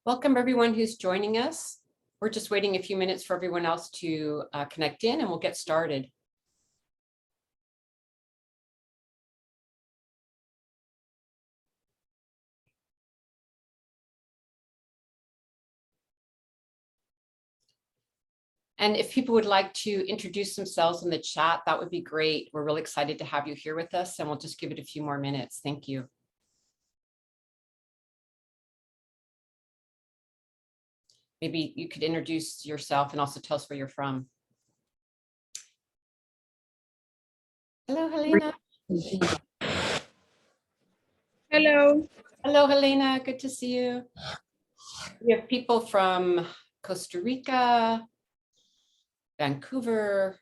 Welcome everyone who's joining us. We're just waiting a few minutes for everyone else to connect in and we'll get started. And if people would like to introduce themselves in the chat, that would be great. We're really excited to have you here with us and we'll just give it a few more minutes. Thank you. Maybe you could introduce yourself and also tell us where you're from. Hello, Helena. Hello. Hello, Helena. Good to see you. We have people from Costa Rica, Vancouver,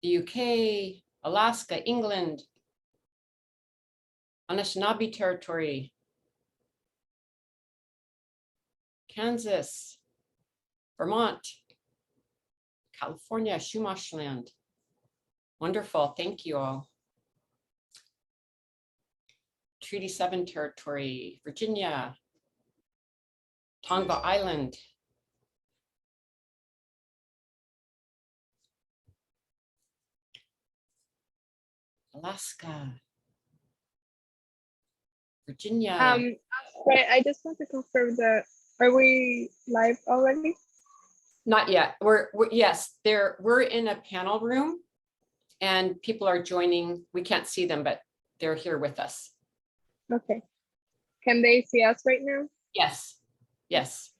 the UK, Alaska, England, Anishinaabe territory, Kansas, Vermont, California, Chumash land. Wonderful, thank you all. Treaty 7 territory, Virginia, Tonga Island. Alaska, Virginia. Right, I just want to confirm that, are we live already? Not yet. Yes, we're in a panel room and people are joining. We can't see them, but they're here with us. Okay. Can they see us right now? Yes, yes.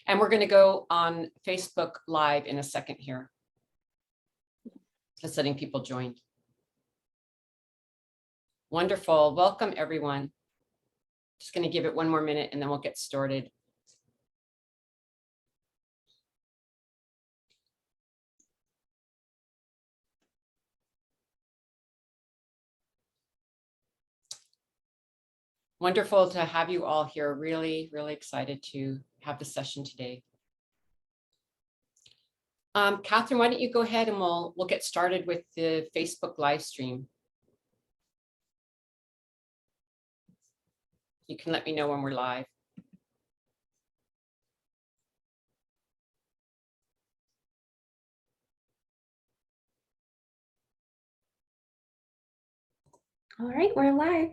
And we're going to go on Facebook Live in a second here. Just letting people join. Wonderful. Welcome, everyone. Just going to give it one more minute and then we'll get started. Wonderful to have you all here. Really, really excited to have the session today. Catherine, why don't you go ahead and we'll get started with the Facebook live stream. You can let me know when we're live. All right, we're live.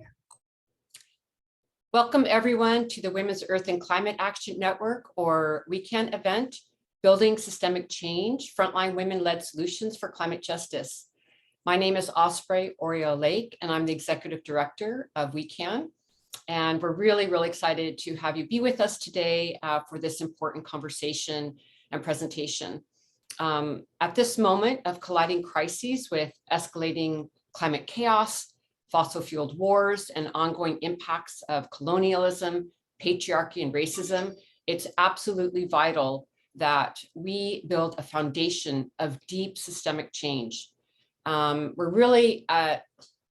Welcome everyone to the Women's Earth and Climate Action Network, or WECAN event, Building Systemic Change, Frontline Women-Led Solutions for Climate Justice. My name is Osprey, Orielle, and I'm the Executive Director of WECAN. And we're really, really excited to have you be with us today for this important conversation and presentation. At this moment of colliding crises with escalating climate chaos, fossil-fueled wars, and ongoing impacts of colonialism, patriarchy, and racism, it's absolutely vital that we build a foundation of deep systemic change. We're really at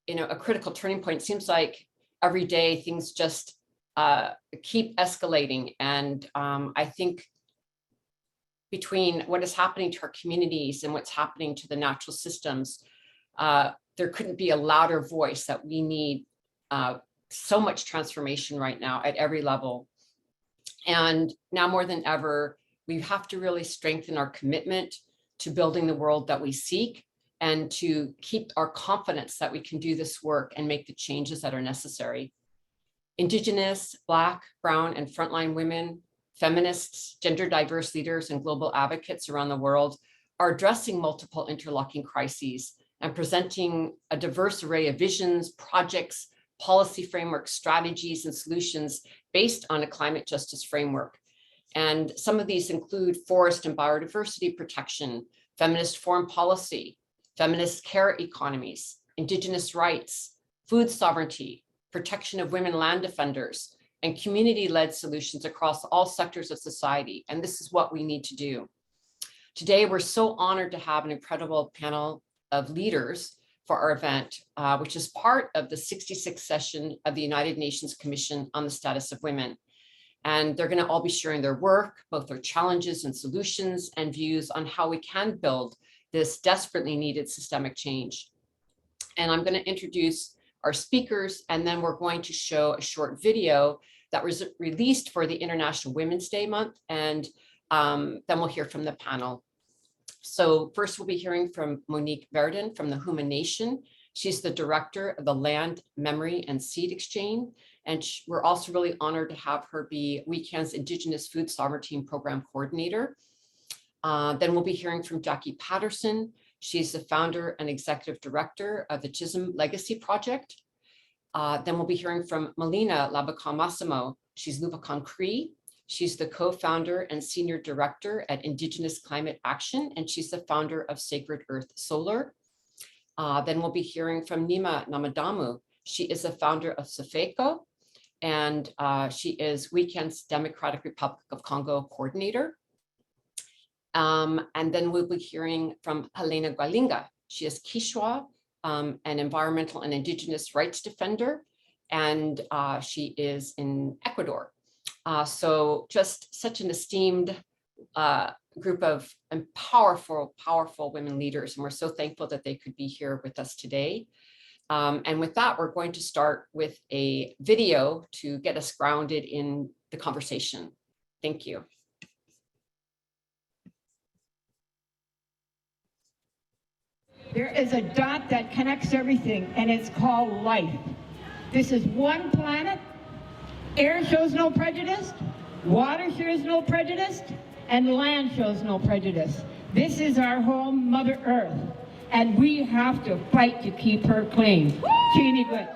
a critical turning point. It seems like every day things just keep escalating. And I think between what is happening to our communities and what's happening to the natural systems, there couldn't be a louder voice that we need so much transformation right now at every level. And now more than ever, we have to really strengthen our commitment to building the world that we seek and to keep our confidence that we can do this work and make the changes that are necessary. Indigenous, Black, Brown, and frontline women, feminists, gender diverse leaders, and global advocates around the world are addressing multiple interlocking crises and presenting a diverse array of visions, projects, policy frameworks, strategies, and solutions based on a climate justice framework. And some of these include forest and biodiversity protection, feminist foreign policy, feminist care economies, Indigenous rights, food sovereignty, protection of women land defenders, and community-led solutions across all sectors of society. And this is what we need to do. Today, we're so honored to have an incredible panel of leaders for our event, which is part of the 66th session of the United Nations Commission on the Status of Women. And they're going to all be sharing their work, both their challenges and solutions, and views on how we can build this desperately needed systemic change. And I'm going to introduce our speakers, and then we're going to show a short video that was released for the International Women's Day month, and then we'll hear from the panel. So first we'll be hearing from Monique Verdin from the Houma Nation. She's the director of the Land, Memory, and Seed Exchange. And we're also really honored to have her be WECAN's Indigenous Food Sovereignty Program Coordinator. Then we'll be hearing from Jacqui Patterson. She's the founder and executive director of the Chisholm Legacy Project. Then we'll be hearing from Melina Laboucan-Massimo. She's Lubicon Cree. She's the co-founder and senior director at Indigenous Climate Action, and she's the founder of Sacred Earth Solar. Then we'll be hearing from Nima Namadamu. She is the founder of SAFECO, and she is WECAN's Democratic Republic of Congo coordinator. And then we'll be hearing from Helena Gualinga. She is Kichwa, an environmental and indigenous rights defender, and she is in Ecuador. So just such an esteemed group of powerful women leaders, and we're so thankful that they could be here with us today. And with that, we're going to start with a video to get us grounded in the conversation. Thank you. There is a dot that connects everything, and it's called life. This is one planet. Air shows no prejudice, water shows no prejudice, and land shows no prejudice. This is our home, Mother Earth, and we have to fight to keep her clean. Chini good.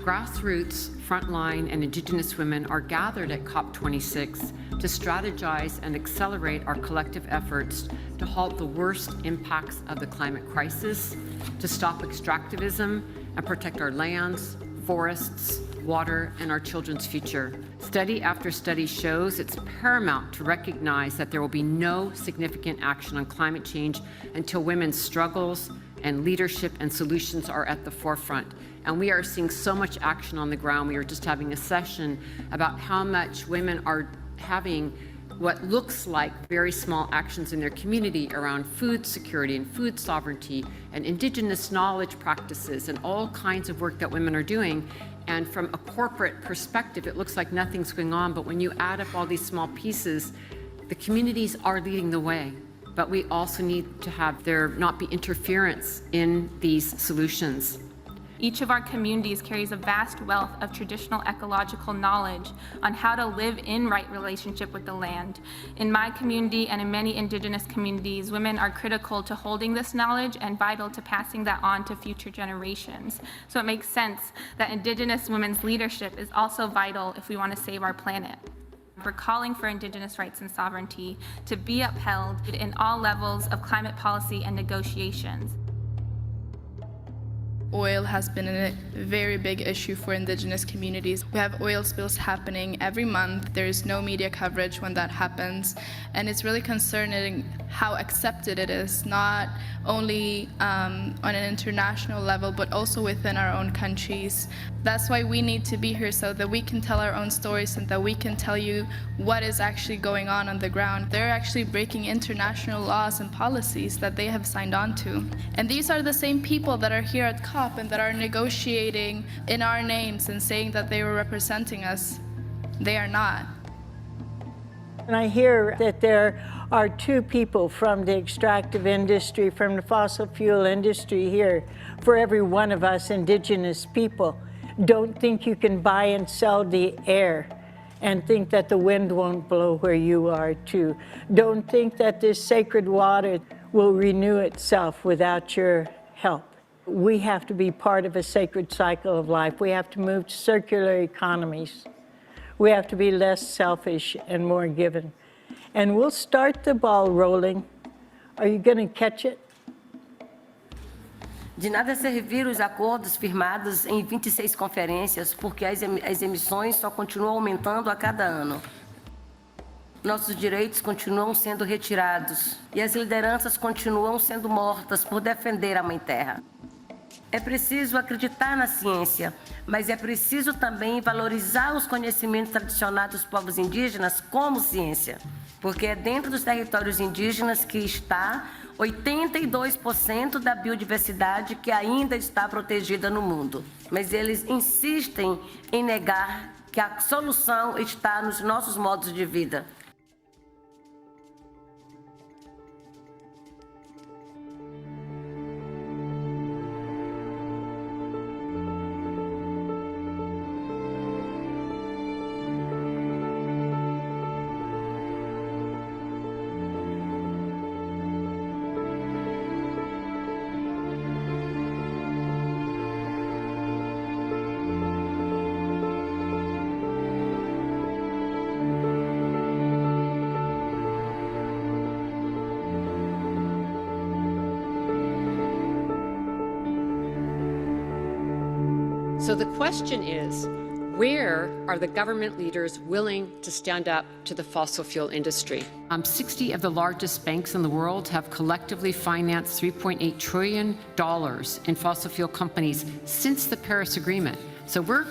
Grassroots, Frontline, and Indigenous women are gathered at COP26 to strategize and accelerate our collective efforts to halt the worst impacts of the climate crisis, to stop extractivism and protect our lands, forests, water, and our children's future. Study after study shows it's paramount to recognize that there will be no significant action on climate change until women's struggles and leadership and solutions are at the forefront. And we are seeing so much action on the ground. We were just having a session about how much women are having what looks like very small actions in their community around food security and food sovereignty and indigenous knowledge practices and all kinds of work that women are doing. And from a corporate perspective, it looks like nothing's going on, but when you add up all these small pieces, the communities are leading the way. But we also need to have there not be interference in these solutions. Each of our communities carries a vast wealth of traditional ecological knowledge on how to live in right relationship with the land. In my community and in many Indigenous communities, women are critical to holding this knowledge and vital to passing that on to future generations. So it makes sense that Indigenous women's leadership is also vital if we want to save our planet. We're calling for Indigenous rights and sovereignty to be upheld in all levels of climate policy and negotiations. Oil has been a very big issue for Indigenous communities. We have oil spills happening every month. There is no media coverage when that happens. And it's really concerning how accepted it is, not only on an international level, but also within our own countries. That's why we need to be here, so that we can tell our own stories and that we can tell you what is actually going on the ground. They're actually breaking international laws and policies that they have signed on to. And these are the same people that are here at COP and that are negotiating in our names and saying that they were representing us. They are not. And I hear that there are two people from the extractive industry, from the fossil fuel industry here, for every one of us Indigenous people. Don't think you can buy and sell the air and think that the wind won't blow where you are too. Don't think that this sacred water will renew itself without your help. We have to be part of a sacred cycle of life. We have to move to circular economies. We have to be less selfish and more given. And we'll start the ball rolling. Are you going to catch it? De nada servir os acordos firmados em 26 conferências, porque as emissões só continuam aumentando a cada ano. Nossos direitos continuam sendo retirados e as lideranças continuam sendo mortas por defender a Mãe Terra. É preciso acreditar na ciência, mas é preciso também valorizar os conhecimentos tradicionais dos povos indígenas como ciência, porque é dentro dos territórios indígenas que está 82% da biodiversidade que ainda está protegida no mundo. Mas eles insistem em negar que a solução está nos nossos modos de vida. So the question is, where are the government leaders willing to stand up to the fossil fuel industry? 60 of the largest banks in the world have collectively financed $3.8 trillion in fossil fuel companies since the Paris Agreement. So we're,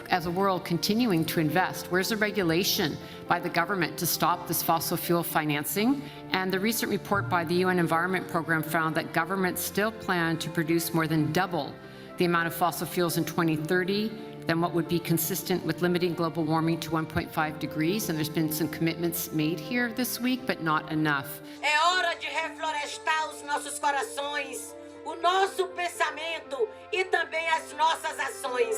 as a world, continuing to invest. Where's the regulation by the government to stop this fossil fuel financing? And the recent report by the UN Environment Program found that governments still plan to produce more than double the amount of fossil fuels in 2030 than what would be consistent with limiting global warming to 1.5 degrees. And there's been some commitments made here this week, but not enough. É hora de reflorestar os nossos corações, o nosso pensamento e também as nossas ações.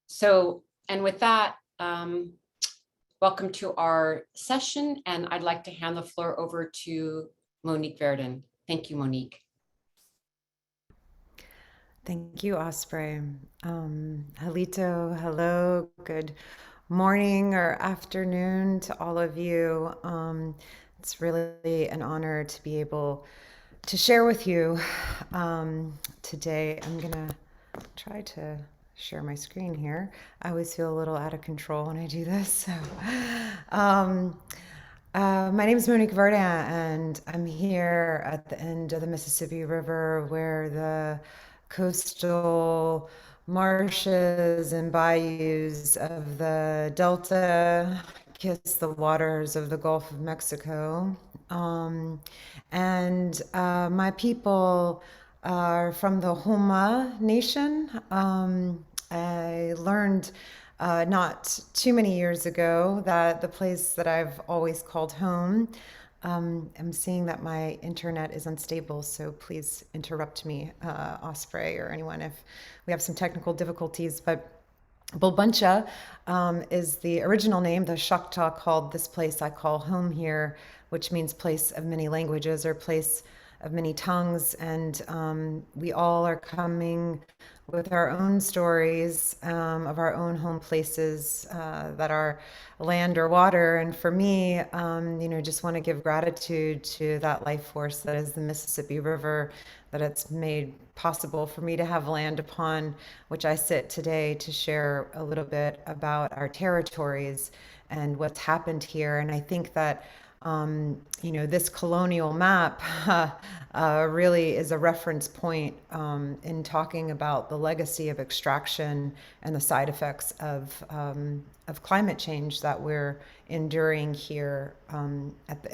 So, and with that, welcome to our session, and I'd like to hand the floor over to Monique Verdin. Thank you, Monique. Thank you, Osprey. Halito, hello, good morning or afternoon to all of you. It's really an honor to be able to share with you today. I'm gonna try to share my screen here. I always feel a little out of control when I do this. So, my name is Monique Verdin, and I'm here at the end of the Mississippi River, where the coastal marshes and bayous of the Delta kiss the waters of the Gulf of Mexico. And my people are from the Houma Nation. I learned not too many years ago that the place that I've always called home, I'm seeing that my internet is unstable, so please interrupt me, Osprey, or anyone, if we have some technical difficulties. But Bulbuncha is the original name. The Choctaw called this place I call home here, which means place of many languages or place of many tongues. And we all are coming with our own stories of our own home places that are land or water. And for me, just want to give gratitude to that life force that is the Mississippi River, that it's made possible for me to have land upon which I sit today to share a little bit about our territories and what's happened here. And I think that this colonial map really is a reference point in talking about the legacy of extraction and the side effects of climate change that we're enduring here at the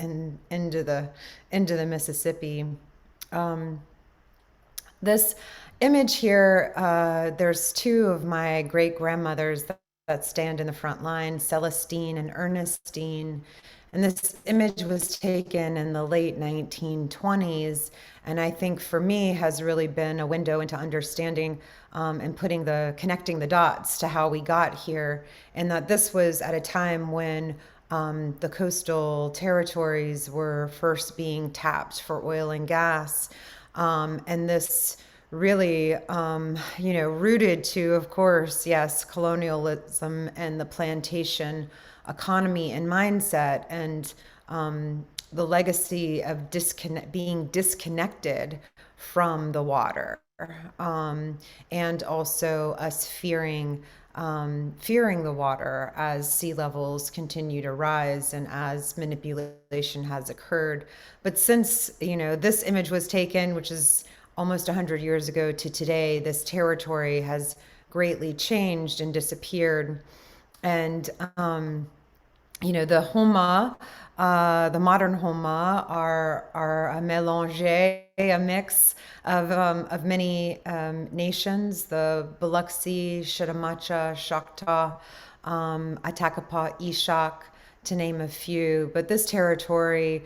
end of the Mississippi. This image here, there's two of my great grandmothers that stand in the front line, Celestine and Ernestine. And this image was taken in the late 1920s, and I think for me has really been a window into understanding and connecting the dots to how we got here, and that this was at a time when the coastal territories were first being tapped for oil and gas, and this really, rooted to, of course, yes, colonialism and the plantation economy and mindset, and the legacy of being disconnected from the water, and also us fearing the water as sea levels continue to rise and as manipulation has occurred. But since this image was taken, which is almost 100 years ago to today, this territory has greatly changed and disappeared. And the Houma, the modern Houma, are a mélange, a mix of many nations: the Biloxi, Shitamacha, Choctaw, Atakapa, Ishak, to name a few. But this territory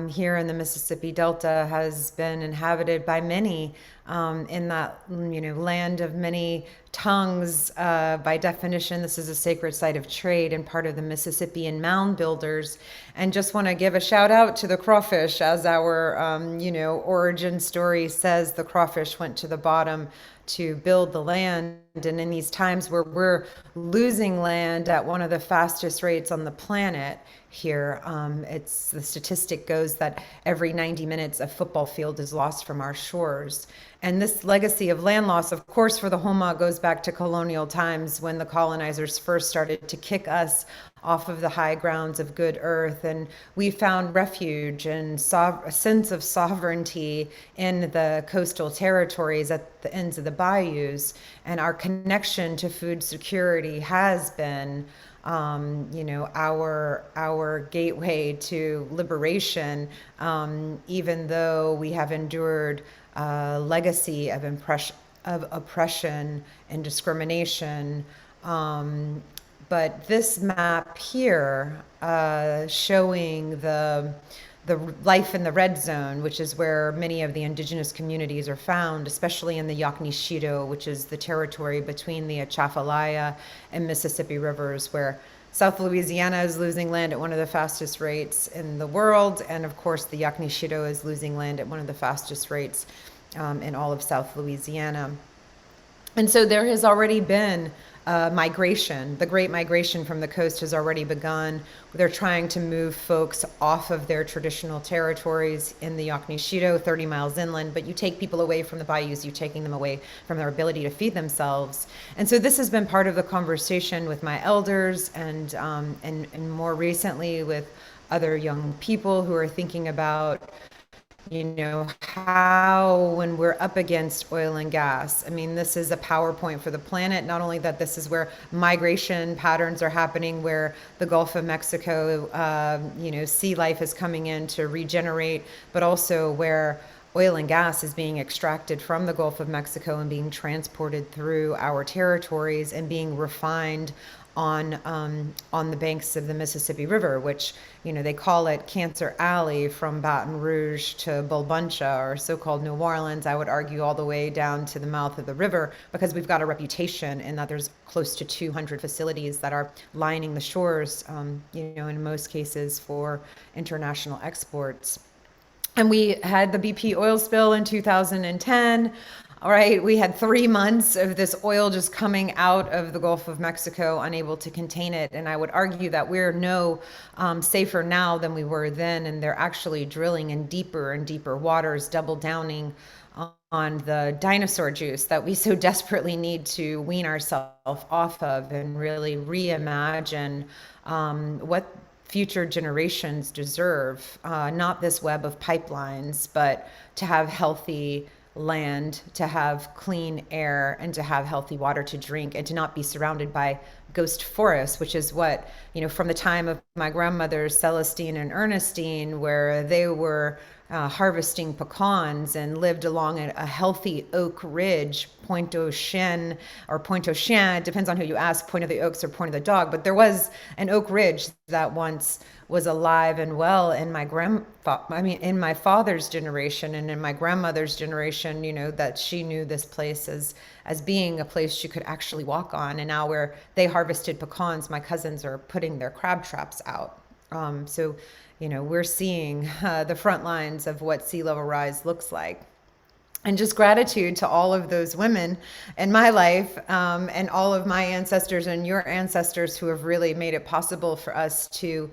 here in the Mississippi Delta has been inhabited by many, in that land of many tongues. By definition, this is a sacred site of trade and part of the Mississippian mound builders. And just want to give a shout out to the crawfish, as our origin story says. The crawfish went to the bottom to build the land, and in these times where we're losing land at one of the fastest rates on the planet here, the statistic goes that every 90 minutes a football field is lost from our shores. And this legacy of land loss, of course, for the Houma goes back to colonial times, when the colonizers first started to kick us off of the high grounds of good earth, and we found refuge and a sense of sovereignty in the coastal territories at the ends of the bayous. And our connection to food security has been our gateway to liberation, even though we have endured a legacy of oppression and discrimination. But this map here, showing the life in the red zone, which is where many of the indigenous communities are found, especially in the Yaquishito, which is the territory between the Atchafalaya and Mississippi rivers, where South Louisiana is losing land at one of the fastest rates in the world. And of course, the Yaquishito is losing land at one of the fastest rates in all of South Louisiana. And so there has already been migration. The Great Migration from the coast has already begun. They're trying to move folks off of their traditional territories in the Yaquishito, 30 miles inland, but you take people away from the bayous, you're taking them away from their ability to feed themselves. And so this has been part of the conversation with my elders, and more recently with other young people who are thinking about how, when we're up against oil and gas, I mean, this is a PowerPoint for the planet. Not only that, this is where migration patterns are happening, where the Gulf of Mexico, sea life is coming in to regenerate, but also where oil and gas is being extracted from the Gulf of Mexico and being transported through our territories and being refined on the banks of the Mississippi River, which, they call it Cancer Alley, from Baton Rouge to Bulbuncha, or so-called New Orleans. I would argue all the way down to the mouth of the river, because we've got a reputation in that there's close to 200 facilities that are lining the shores, in most cases for international exports. And we had the BP oil spill in 2010. All right, we had 3 months of this oil just coming out of the Gulf of Mexico, unable to contain it. And I would argue that we're no safer now than we were then. And they're actually drilling in deeper and deeper waters, double downing on the dinosaur juice that we so desperately need to wean ourselves off of, and really reimagine what future generations deserve. Not this web of pipelines, but to have healthy land, to have clean air, and to have healthy water to drink, and to not be surrounded by ghost forests, which is what, from the time of my grandmothers, Celestine and Ernestine, where they were harvesting pecans and lived along a healthy oak ridge, Point au Chien or Point au Chien, it depends on who you ask, Point of the Oaks or Point of the Dog, but there was an oak ridge that once was alive and well in in my father's generation and in my grandmother's generation, that she knew this place as being a place she could actually walk on. And now where they harvested pecans, my cousins are putting their crab traps out. So we're seeing the front lines of what sea level rise looks like. And just gratitude to all of those women in my life, and all of my ancestors and your ancestors who have really made it possible for us to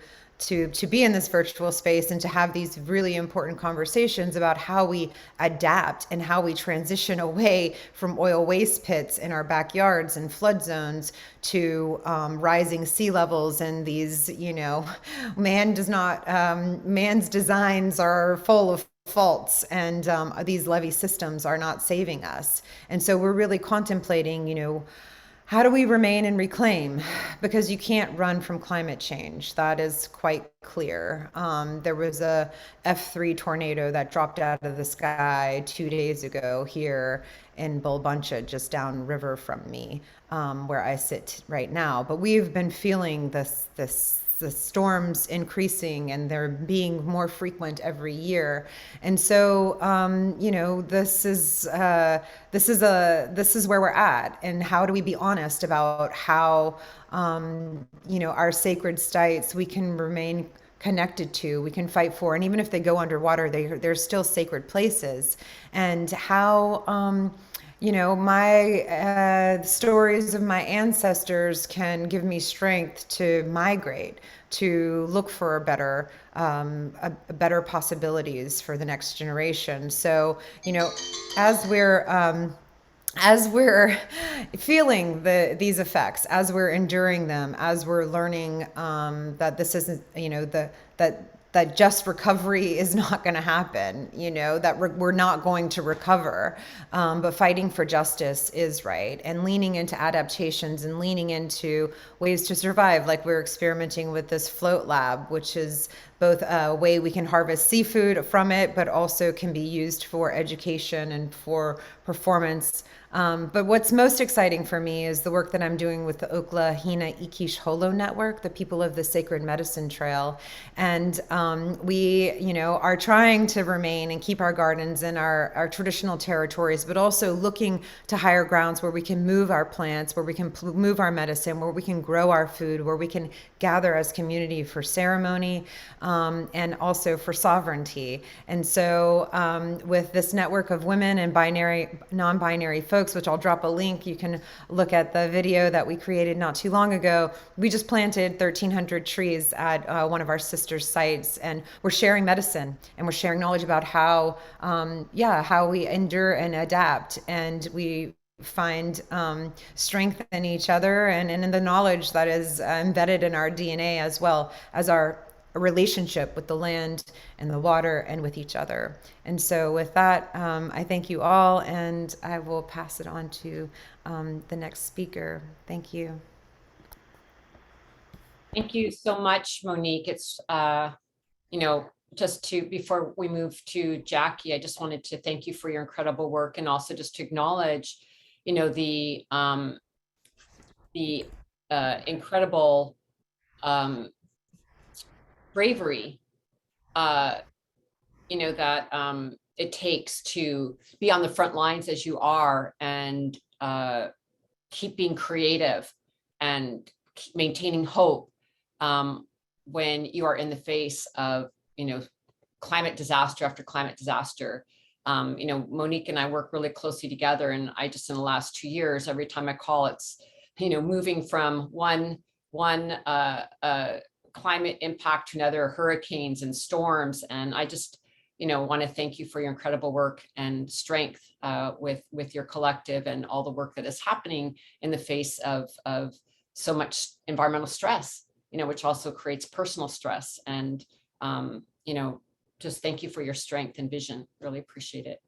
be in this virtual space and to have these really important conversations about how we adapt and how we transition away from oil waste pits in our backyards and flood zones to rising sea levels. And these, man's designs are full of faults, and these levee systems are not saving us. And so we're really contemplating, how do we remain and reclaim? Because you can't run from climate change. That is quite clear. There was a F3 tornado that dropped out of the sky 2 days ago here in Bulbuncha, just downriver from me, where I sit right now. But we've been feeling the storms increasing, and they're being more frequent every year. And so, this is where we're at. And how do we be honest about how, our sacred sites we can remain connected to, we can fight for, and even if they go underwater, they're still sacred places. And how, my stories of my ancestors can give me strength to migrate, to look for a better possibilities for the next generation. So, as we're feeling these effects, as we're enduring them, as we're learning that this isn't, that just recovery is not going to happen, that we're not going to recover, but fighting for justice is right, and leaning into adaptations and leaning into ways to survive, like we're experimenting with this float lab, which is both a way we can harvest seafood from it, but also can be used for education and for performance. But what's most exciting for me is the work that I'm doing with the Okla Hina Ikish Holo Network, the people of the Sacred Medicine Trail. And we, are trying to remain and keep our gardens in our traditional territories, but also looking to higher grounds where we can move our plants, where we can move our medicine, where we can grow our food, where we can gather as community for ceremony, and also for sovereignty. And so with this network of women and non-binary folks, which I'll drop a link, you can look at the video that we created not too long ago. We just planted 1,300 trees at one of our sister sites, and we're sharing medicine, and we're sharing knowledge about how we endure and adapt, and we find strength in each other and in the knowledge that is embedded in our DNA, as well as our relationship with the land and the water and with each other. And so with that, I thank you all, and I will pass it on to the next speaker. Thank you. Thank you so much, Monique. It's, before we move to Jacqui, I just wanted to thank you for your incredible work, and also just to acknowledge, the incredible bravery, that it takes to be on the front lines as you are, and keep being creative and maintaining hope when you are in the face of, climate disaster after climate disaster. Monique and I work really closely together, and I just, in the last 2 years, every time I call, it's, moving from one climate impact to another, hurricanes and storms. And I just, want to thank you for your incredible work and strength with your collective, and all the work that is happening in the face of so much environmental stress, which also creates personal stress. And, just thank you for your strength and vision. Really appreciate it.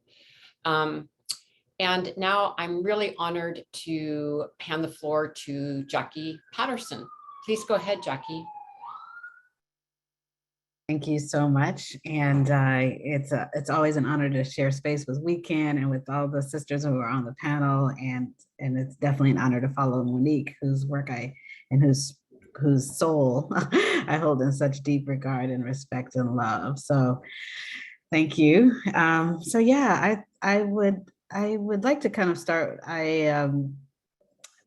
And now I'm really honored to hand the floor to Jacqui Patterson. Please go ahead, Jacqui. Thank you so much. And it's always an honor to share space with WECAN and with all the sisters who are on the panel. And it's definitely an honor to follow Monique, whose work whose soul I hold in such deep regard and respect and love. So thank you. So yeah, I would like to kind of start. I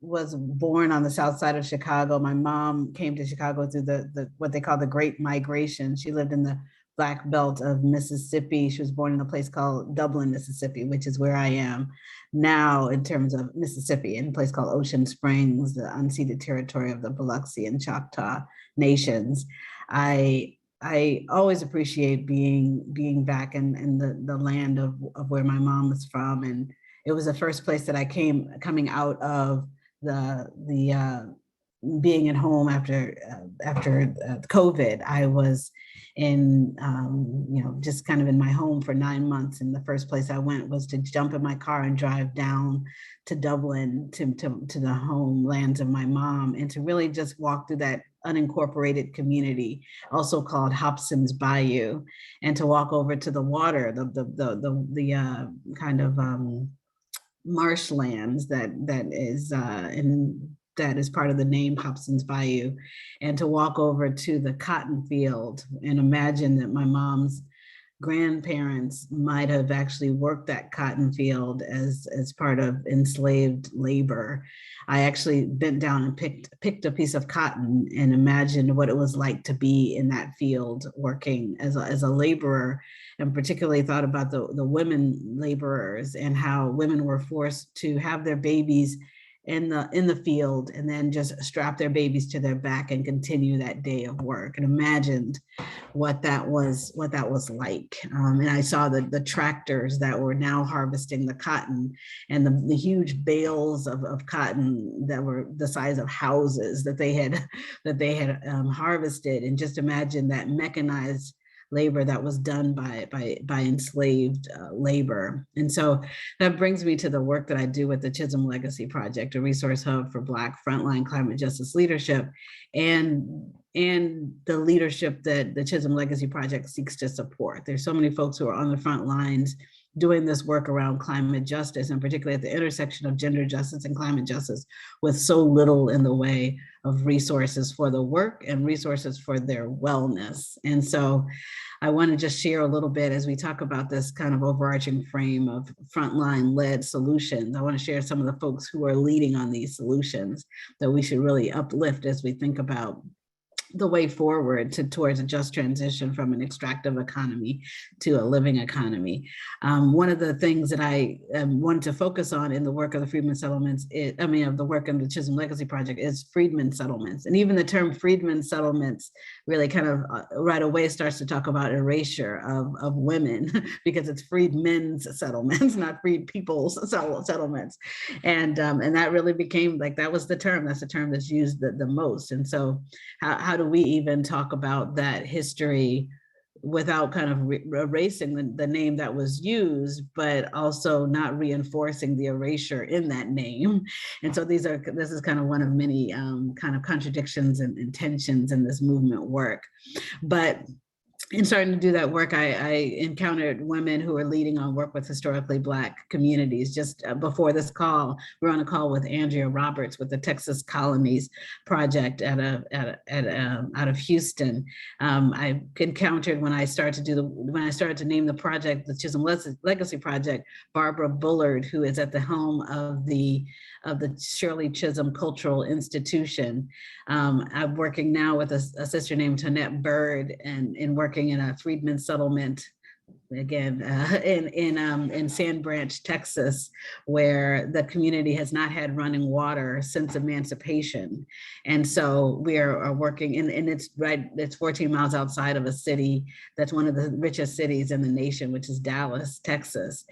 was born on the south side of Chicago. My mom came to Chicago through the what they call the Great Migration. She lived in the Black Belt of Mississippi. She was born in a place called Dublin, Mississippi, which is where I am now in terms of Mississippi, in a place called Ocean Springs, the unceded territory of the Biloxi and Choctaw nations. I always appreciate being back in the land of where my mom is from. And it was the first place that I coming out of the being at home after COVID. I was in just kind of in my home for 9 months, and the first place I went was to jump in my car and drive down to Dublin to the homelands of my mom, and to really just walk through that unincorporated community, also called Hobson's Bayou, and to walk over to the water, the kind of marshlands that is part of the name Hobson's Bayou, and to walk over to the cotton field and imagine that my mom's grandparents might have actually worked that cotton field as part of enslaved labor. I actually bent down and picked a piece of cotton and imagined what it was like to be in that field working as a laborer, and particularly thought about the women laborers and how women were forced to have their babies in the field and then just strap their babies to their back and continue that day of work, and imagined what that was like. And I saw the tractors that were now harvesting the cotton, and the huge bales of cotton that were the size of houses that they had harvested, and just imagine that mechanized labor that was done by enslaved labor. And so that brings me to the work that I do with the Chisholm Legacy Project, a resource hub for Black frontline climate justice leadership, and the leadership that the Chisholm Legacy Project seeks to support. There's so many folks who are on the front lines doing this work around climate justice, and particularly at the intersection of gender justice and climate justice, with so little in the way of resources for the work and resources for their wellness. And so I want to just share a little bit as we talk about this kind of overarching frame of frontline led solutions. I want to share some of the folks who are leading on these solutions that we should really uplift as we think about the way forward towards a just transition from an extractive economy to a living economy. One of the things that I wanted to focus on in the work of the Freedmen Settlements, of the work of the Chisholm Legacy Project, is freedmen settlements. And even the term freedmen settlements really kind of right away starts to talk about erasure of women, because it's freedmen's settlements, not freed people's settlements. And that really became like, that's the term that's used the most. And so how do we even talk about that history without kind of erasing the name that was used, but also not reinforcing the erasure in that name? And so this is kind of one of many kind of contradictions and tensions in this movement work. But in starting to do that work, I encountered women who are leading on work with historically Black communities. Just before this call, we're on a call with Andrea Roberts with the Texas Colonies Project out of Houston. I encountered when I started to name the project the Chisholm Legacy Project, Barbara Bullard, who is at the helm of the Shirley Chisholm Cultural Institution. I'm working now with a sister named Tonette Bird, and working in a freedmen settlement, again, in Sand Branch, Texas, where the community has not had running water since emancipation. And so we are working, and it's 14 miles outside of a city that's one of the richest cities in the nation, which is Dallas, Texas.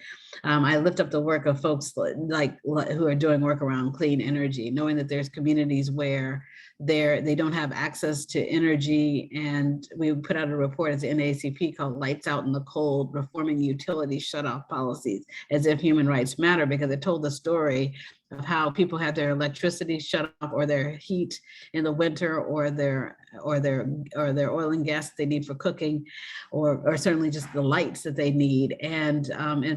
I lift up the work of folks like who are doing work around clean energy, knowing that there's communities where they don't have access to energy. And we put out a report as the NAACP called Lights Out in the Cold, reforming utility shutoff policies as if human rights matter, because it told the story of how people had their electricity shut off or their heat in the winter, or their oil and gas they need for cooking, or certainly just the lights that they need, and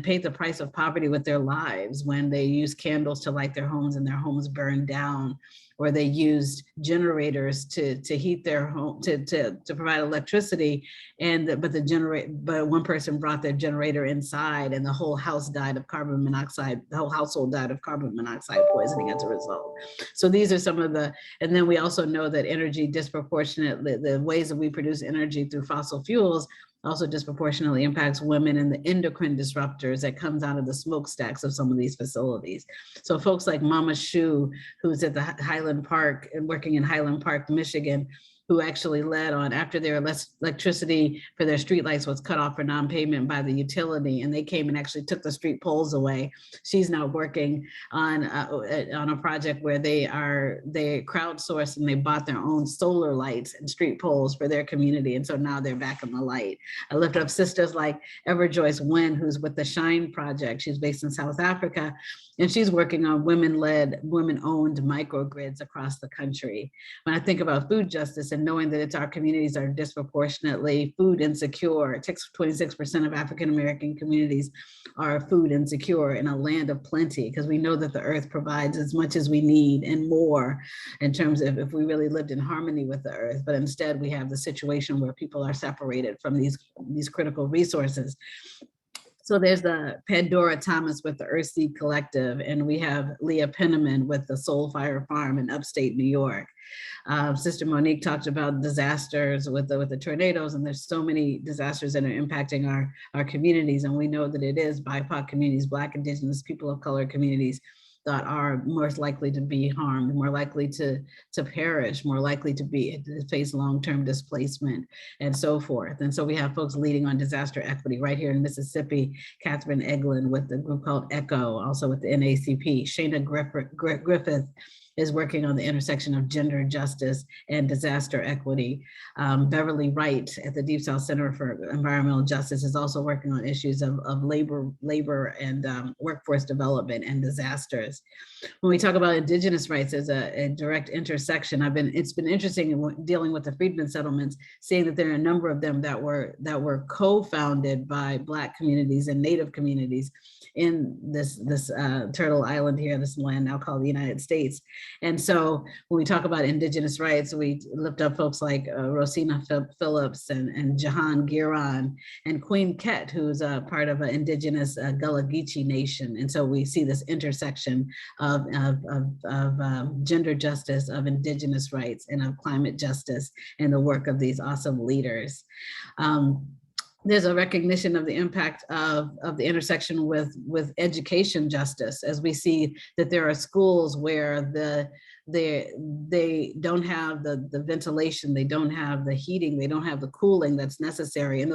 paid the price of poverty with their lives when they used candles to light their homes and their homes burned down, or they used generators to heat their home, to provide electricity, but one person brought their generator inside and the whole house died of carbon monoxide, the whole household died of carbon monoxide poisoning as a result. So these are some of the, and then we also know that energy disproportionately, the ways that we produce energy through fossil fuels also disproportionately impacts women and the endocrine disruptors that comes out of the smokestacks of some of these facilities. So folks like Mama Shu, who's at the Highland Park and working in Highland Park, Michigan, who actually led on after their electricity for their streetlights was cut off for non-payment by the utility, and they came and actually took the street poles away. She's now working on a project where they crowdsourced and they bought their own solar lights and street poles for their community, and so now they're back in the light. I lift up sisters like Everjoyce Wynn, who's with the Shine Project. She's based in South Africa, and she's working on women-led, women-owned microgrids across the country. When I think about food justice and knowing that it's our communities are disproportionately food insecure, it takes 26% of African-American communities are food insecure in a land of plenty, because we know that the earth provides as much as we need and more in terms of if we really lived in harmony with the earth, but instead we have the situation where people are separated from these critical resources. So there's the Pandora Thomas with the Earthseed Collective, and we have Leah Penniman with the Soul Fire Farm in upstate New York. Sister Monique talked about disasters with the tornadoes, and there's so many disasters that are impacting our communities, and we know that it is BIPOC communities, Black, Indigenous, people of color communities that are most likely to be harmed, more likely to perish, more likely to face long-term displacement, and so forth. And so we have folks leading on disaster equity right here in Mississippi, Catherine Eglin with the group called ECHO, also with the NACP. Shana Griffith is working on the intersection of gender justice and disaster equity. Beverly Wright at the Deep South Center for Environmental Justice is also working on issues of labor and workforce development and disasters. When we talk about Indigenous rights as a direct intersection, it's been interesting in dealing with the freedmen settlements, seeing that there are a number of them that were co-founded by Black communities and Native communities in this Turtle Island here, this land now called the United States. And so when we talk about Indigenous rights, we lift up folks like Rosina Phillips and Jahan Giron and Queen Ket, who's a part of an Indigenous Gullah Geechee nation. And so we see this intersection of gender justice, of Indigenous rights, and of climate justice in the work of these awesome leaders. There's a recognition of the impact of the intersection with education justice, as we see that there are schools where they don't have the ventilation, they don't have the heating, they don't have the cooling that's necessary. And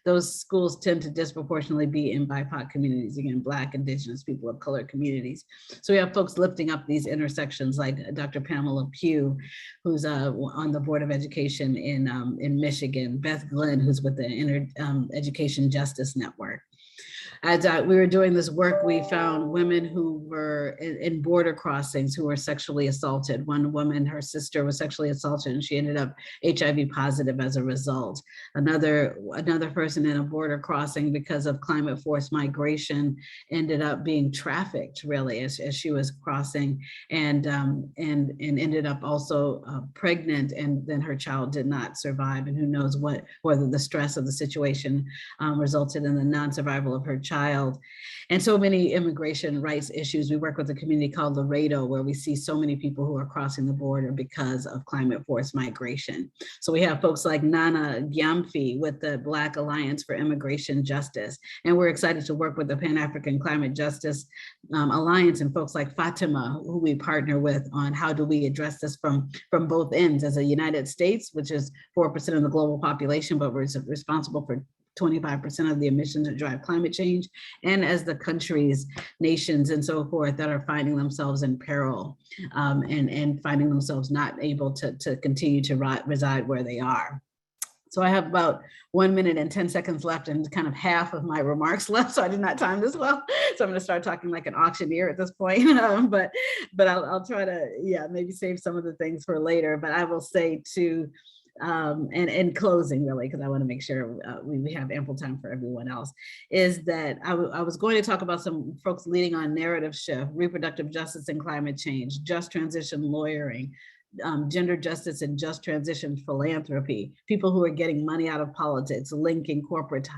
those schools tend to disproportionately be in BIPOC communities, again, Black, Indigenous, people of color communities. So we have folks lifting up these intersections like Dr. Pamela Pugh, who's on the Board of Education in Michigan, Beth Glenn, who's with the Education Justice Network. As we were doing this work, we found women who were in border crossings who were sexually assaulted. One woman, her sister was sexually assaulted and she ended up HIV positive as a result. Another person in a border crossing because of climate forced migration ended up being trafficked really as she was crossing and ended up also pregnant, and then her child did not survive, and who knows whether the stress of the situation resulted in the non-survival of her child. And so many immigration rights issues. We work with a community called Laredo, where we see so many people who are crossing the border because of climate forced migration. So we have folks like Nana Gyamfi with the Black Alliance for Immigration Justice. And we're excited to work with the Pan-African Climate Justice Alliance and folks like Fatima, who we partner with on how do we address this from both ends. As a United States, which is 4% of the global population, but we're responsible for 25% of the emissions that drive climate change, and as the countries, nations, and so forth that are finding themselves in peril and finding themselves not able to continue to reside where they are. So I have about 1 minute and 10 seconds left and kind of half of my remarks left. So I did not time this well. So I'm going to start talking like an auctioneer at this point. But I'll try to, maybe save some of the things for later. But I will say to, and in closing really, because I want to make sure we have ample time for everyone else, is that I was going to talk about some folks leading on narrative shift, reproductive justice and climate change, just transition lawyering, gender justice and just transition philanthropy, people who are getting money out of politics, linking corporate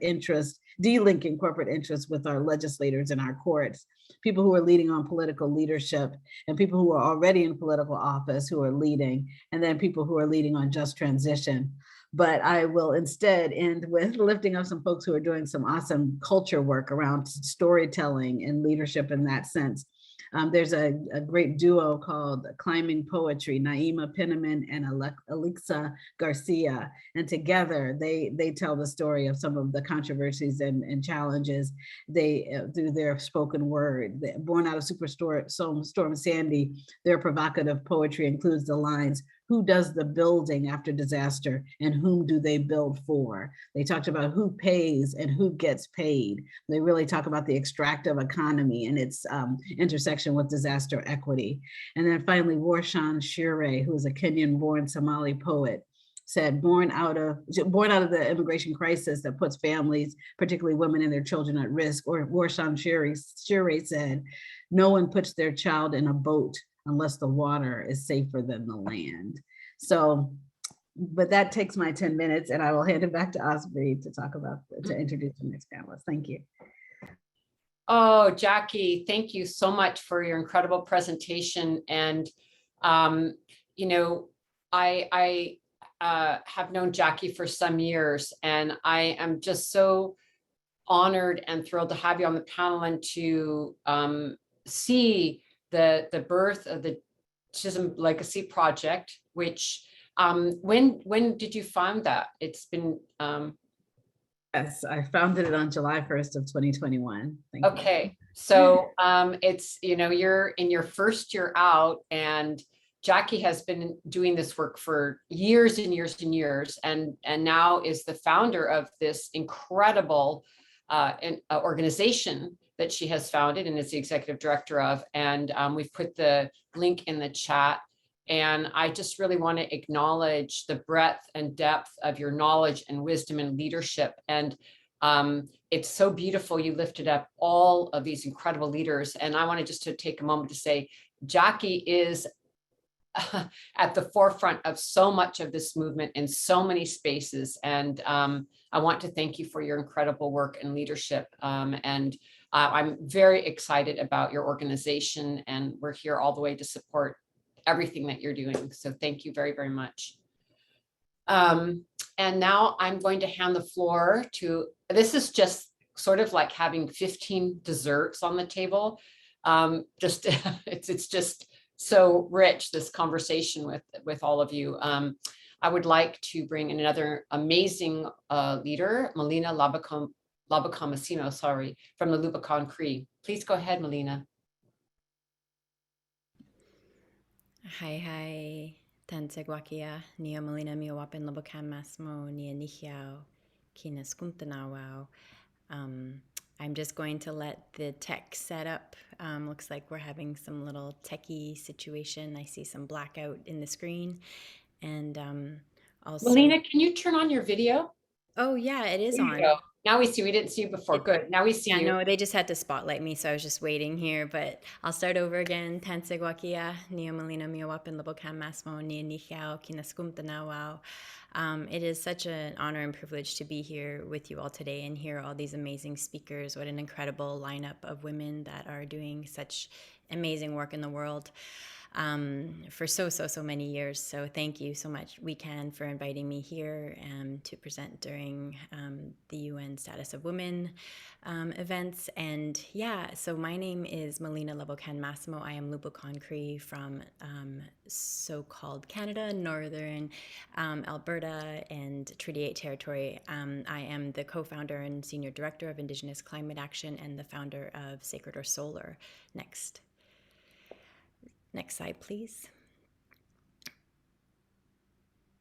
interest, delinking corporate interests with our legislators and our courts, people who are leading on political leadership, and people who are already in political office who are leading, and then people who are leading on just transition. But I will instead end with lifting up some folks who are doing some awesome culture work around storytelling and leadership in that sense. There's a great duo called Climbing Poetry, Neema and Alexa Garcia. And together they tell the story of some of the controversies and challenges through their spoken word. Born out of Storm Sandy, their provocative poetry includes the lines, "Who does the building after disaster and whom do they build for?" They talked about who pays and who gets paid. They really talk about the extractive economy and its intersection with disaster equity. And then finally, Warshan Shure, who is a Kenyan-born Somali poet, said, born out of the immigration crisis that puts families, particularly women and their children, at risk. Or Warshan Shure said, "No one puts their child in a boat unless the water is safer than the land." So, but that takes my 10 minutes and I will hand it back to Osprey to introduce the next panelist. Thank you. Oh, Jacqui, thank you so much for your incredible presentation. And, I have known Jacqui for some years, and I am just so honored and thrilled to have you on the panel and to see the birth of the Chisholm Legacy Project, which when did you found that? It's been Yes, I founded it on July 1st of 2021. Thank okay. you. So it's, you're in your first year out, and Jacqui has been doing this work for years and years and years, and now is the founder of this incredible organization that she has founded and is the executive director of. And we've put the link in the chat. And I just really want to acknowledge the breadth and depth of your knowledge and wisdom and leadership. And it's so beautiful. You lifted up all of these incredible leaders. And I wanted just to take a moment to say, Jacqui is at the forefront of so much of this movement in so many spaces. And I want to thank you for your incredible work and leadership. And I'm very excited about your organization, and we're here all the way to support everything that you're doing. So thank you very, very much. And now I'm going to hand the floor to, this is just sort of like having 15 desserts on the table. It's just so rich, this conversation with all of you. I would like to bring in another amazing leader, Melina Laboucan-Massimo, from the Lubicon Cree. Please go ahead, Melina. Hi, Tansegwakia, Nia Melina Miawapin Laboucan-Massimo, Nia Nihiao, Kina Skumtanawao. I'm just going to let the tech set up. Looks like we're having some little techie situation. I see some blackout in the screen. And also— Melina, can you turn on your video? Oh yeah, it is on. Now we see, we didn't see you before. Good, now we see you. No, they just had to spotlight me, so I was just waiting here, but I'll start over again. Tansegwakia, Nia Melina Miawapin Laboucan-Massimo, Nia Nihiao, Kina Skumtanawao. It is such an honor and privilege to be here with you all today and hear all these amazing speakers. What an incredible lineup of women that are doing such amazing work in the world for so many years. So thank you so much, WECAN, for inviting me here to present during the UN Status of Women events. And yeah, so my name is Melina Laboucan-Massimo. I am Lubicon Cree from so-called Canada, Northern Alberta, and Treaty 8 territory. I am the co-founder and senior director of Indigenous Climate Action and the founder of Sacred or Solar. Next slide, please.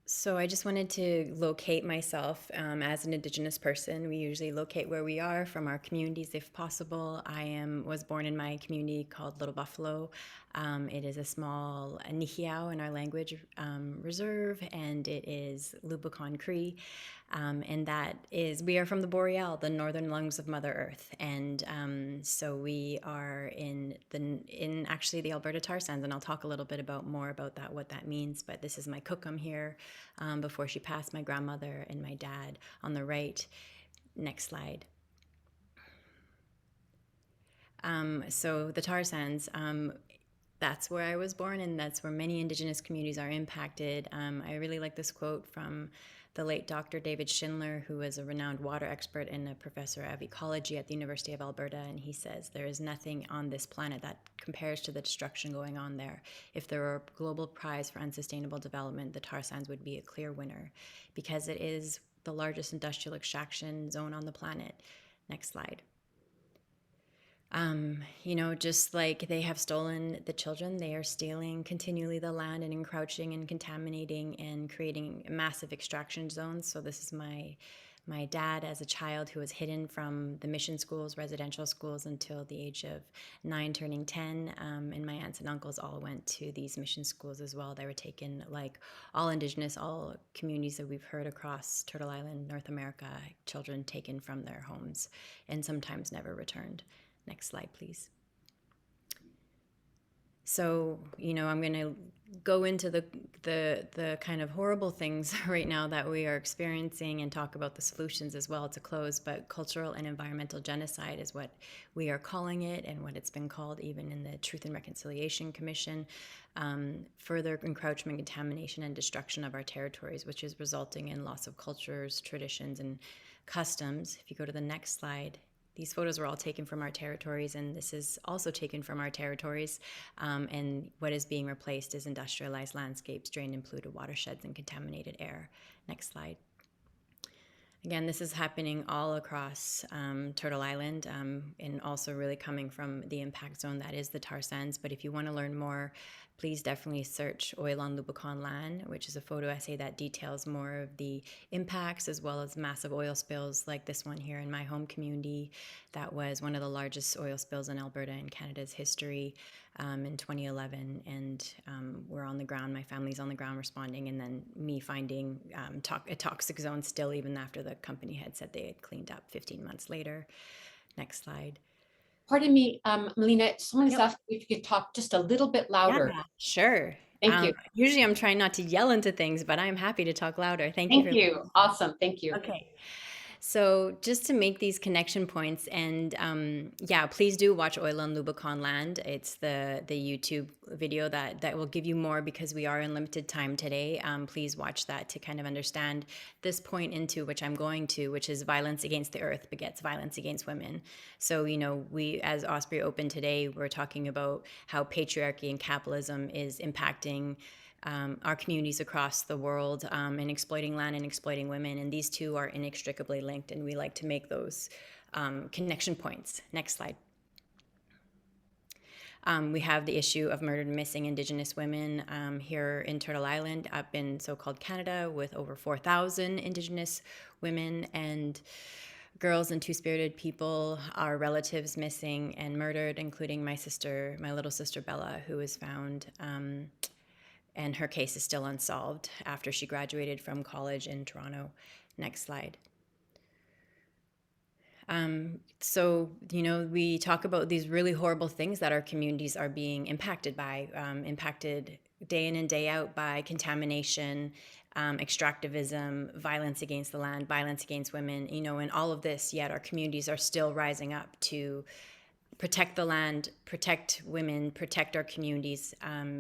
So I just wanted to locate myself as an Indigenous person. We usually locate where we are from our communities if possible. Was born in my community called Little Buffalo. It is a small Nihiao in our language reserve, and it is Lubicon Cree. And we are from the Boreal, the northern lungs of Mother Earth. And so we are in actually the Alberta tar sands, and I'll talk a little bit more about that, what that means. But this is my kukum here before she passed, my grandmother and my dad on the right. Next slide. So the tar sands, that's where I was born, and that's where many Indigenous communities are impacted. I really like this quote from the late Dr. David Schindler, who was a renowned water expert and a professor of ecology at the University of Alberta, and he says, "There is nothing on this planet that compares to the destruction going on there. If there were a global prize for unsustainable development, the tar sands would be a clear winner, because it is the largest industrial extraction zone on the planet." Next slide. Just like they have stolen the children, they are stealing continually the land and encroaching and contaminating and creating massive extraction zones. So this is my dad as a child who was hidden from the mission schools, residential schools, until the age of 9, turning 10. And my aunts and uncles all went to these mission schools as well. They were taken, like all Indigenous, all communities that we've heard across Turtle Island, North America, children taken from their homes and sometimes never returned. Next slide, please. So, I'm going to go into the kind of horrible things right now that we are experiencing and talk about the solutions as well to close. But cultural and environmental genocide is what we are calling it, and what it's been called even in the Truth and Reconciliation Commission. Further encroachment, contamination, and destruction of our territories, which is resulting in loss of cultures, traditions, and customs. If you go to the next slide. These photos were all taken from our territories, and this is also taken from our territories. And what is being replaced is industrialized landscapes, drained and polluted watersheds, and contaminated air. Next slide. Again, this is happening all across Turtle Island, and also really coming from the impact zone that is the tar sands. But if you want to learn more, please definitely search Oil on Lubicon Land, which is a photo essay that details more of the impacts, as well as massive oil spills like this one here in my home community. That was one of the largest oil spills in Alberta in Canada's history in 2011. And we're on the ground, my family's on the ground responding, and then me finding a toxic zone still, even after the company had said they had cleaned up 15 months later. Next slide. Pardon me, Melina, someone has asked if you could talk just a little bit louder. Yeah, sure. Thank you. Usually I'm trying not to yell into things, but I'm happy to talk louder. Thank you. Awesome. Thank you. Okay. So just to make these connection points, and please do watch Oil on Lubicon Land. It's the YouTube video that will give you more, because we are in limited time today. Please watch that to kind of understand this point into which I'm going to, which is violence against the earth begets violence against women. So, we, as Osprey Open today, we're talking about how patriarchy and capitalism is impacting our communities across the world, and exploiting land and exploiting women. And these two are inextricably linked, and we like to make those connection points. Next slide. We have the issue of murdered and missing Indigenous women here in Turtle Island, up in so-called Canada, with over 4,000 Indigenous women and girls and two-spirited people, our relatives missing and murdered, including my little sister Bella, who was found and her case is still unsolved after she graduated from college in Toronto. Next slide. So, we talk about these really horrible things that our communities are being impacted by, impacted day in and day out by contamination, extractivism, violence against the land, violence against women, and all of this, yet our communities are still rising up to protect the land, protect women, protect our communities,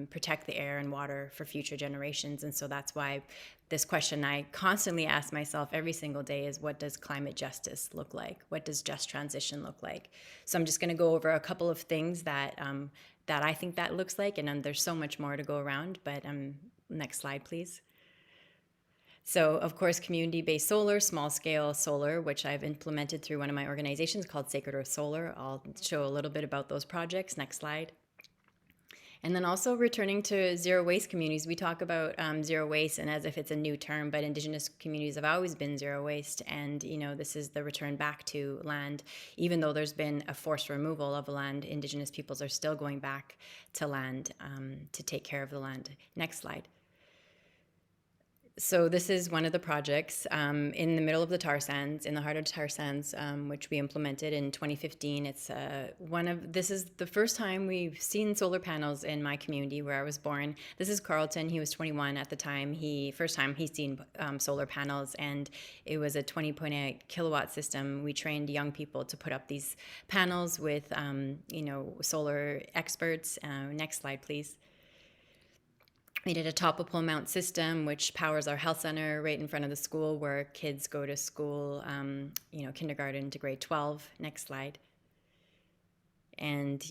protect the air and water for future generations. And so that's why this question I constantly ask myself every single day is, what does climate justice look like? What does just transition look like? So I'm just going to go over a couple of things that I think that looks like, and there's so much more to go around, but next slide, please. So, of course, community-based solar, small-scale solar, which I've implemented through one of my organizations called Sacred Earth Solar. I'll show a little bit about those projects. Next slide. And then also returning to zero waste communities. We talk about zero waste and as if it's a new term, but Indigenous communities have always been zero waste. And, this is the return back to land. Even though there's been a forced removal of land, Indigenous peoples are still going back to land to take care of the land. Next slide. So this is one of the projects in the middle of the tar sands, in the heart of tar sands, which we implemented in 2015. It's this is the first time we've seen solar panels in my community where I was born. This is Carlton. He was 21 at the time. First time he's seen solar panels, and it was a 20.8 kilowatt system. We trained young people to put up these panels with, solar experts. Next slide, please. We did a top-of-pole mount system, which powers our health center right in front of the school where kids go to school, kindergarten to grade 12. Next slide. And,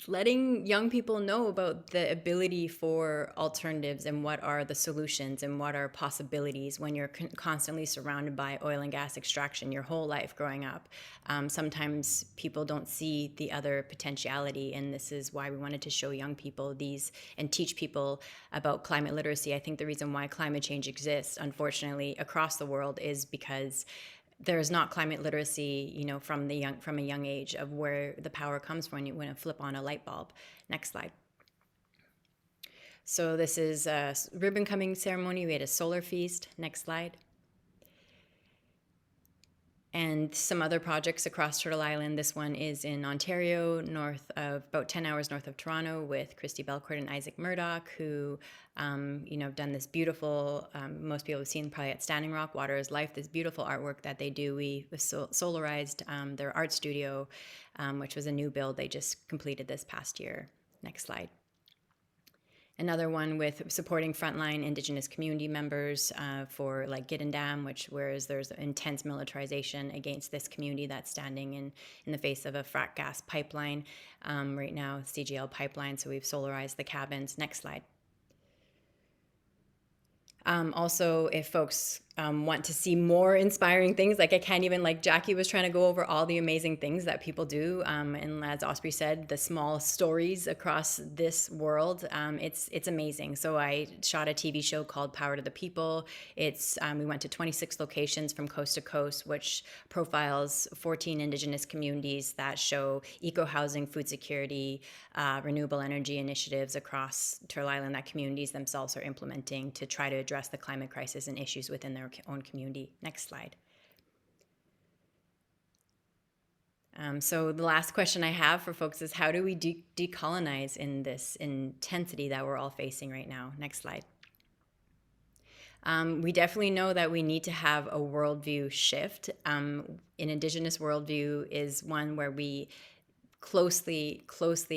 letting young people know about the ability for alternatives and what are the solutions and what are possibilities when you're constantly surrounded by oil and gas extraction your whole life growing up. Sometimes people don't see the other potentiality, and this is why we wanted to show young people these and teach people about climate literacy. I think the reason why climate change exists, unfortunately, across the world is because there's not climate literacy, from a young age of where the power comes from when you flip on a light bulb. Next slide. So this is a ribbon cutting ceremony. We had a solar feast. Next slide. And some other projects across Turtle Island. This one is in Ontario, about 10 hours north of Toronto, with Christy Belcourt and Isaac Murdoch, who, have done this beautiful, most people have seen probably at Standing Rock, Water is Life, this beautiful artwork that they do. We solarized their art studio, which was a new build they just completed this past year. Next slide. Another one with supporting frontline Indigenous community members for like Giddendam, whereas there's intense militarization against this community that's standing in the face of a frack gas pipeline right now, CGL pipeline. So we've solarized the cabins. Next slide. Also, if folks want to see more inspiring things, like Jacqui was trying to go over all the amazing things that people do. And as Osprey said, the small stories across this world, it's amazing. So I shot a TV show called Power to the People. We went to 26 locations from coast to coast, which profiles 14 Indigenous communities that show eco-housing, food security, renewable energy initiatives across Turtle Island that communities themselves are implementing to try to address the climate crisis and issues within their own community. Next slide. So the last question I have for folks is, how do we decolonize in this intensity that we're all facing right now? Next slide. We definitely know that we need to have a worldview shift. An Indigenous worldview is one where we closely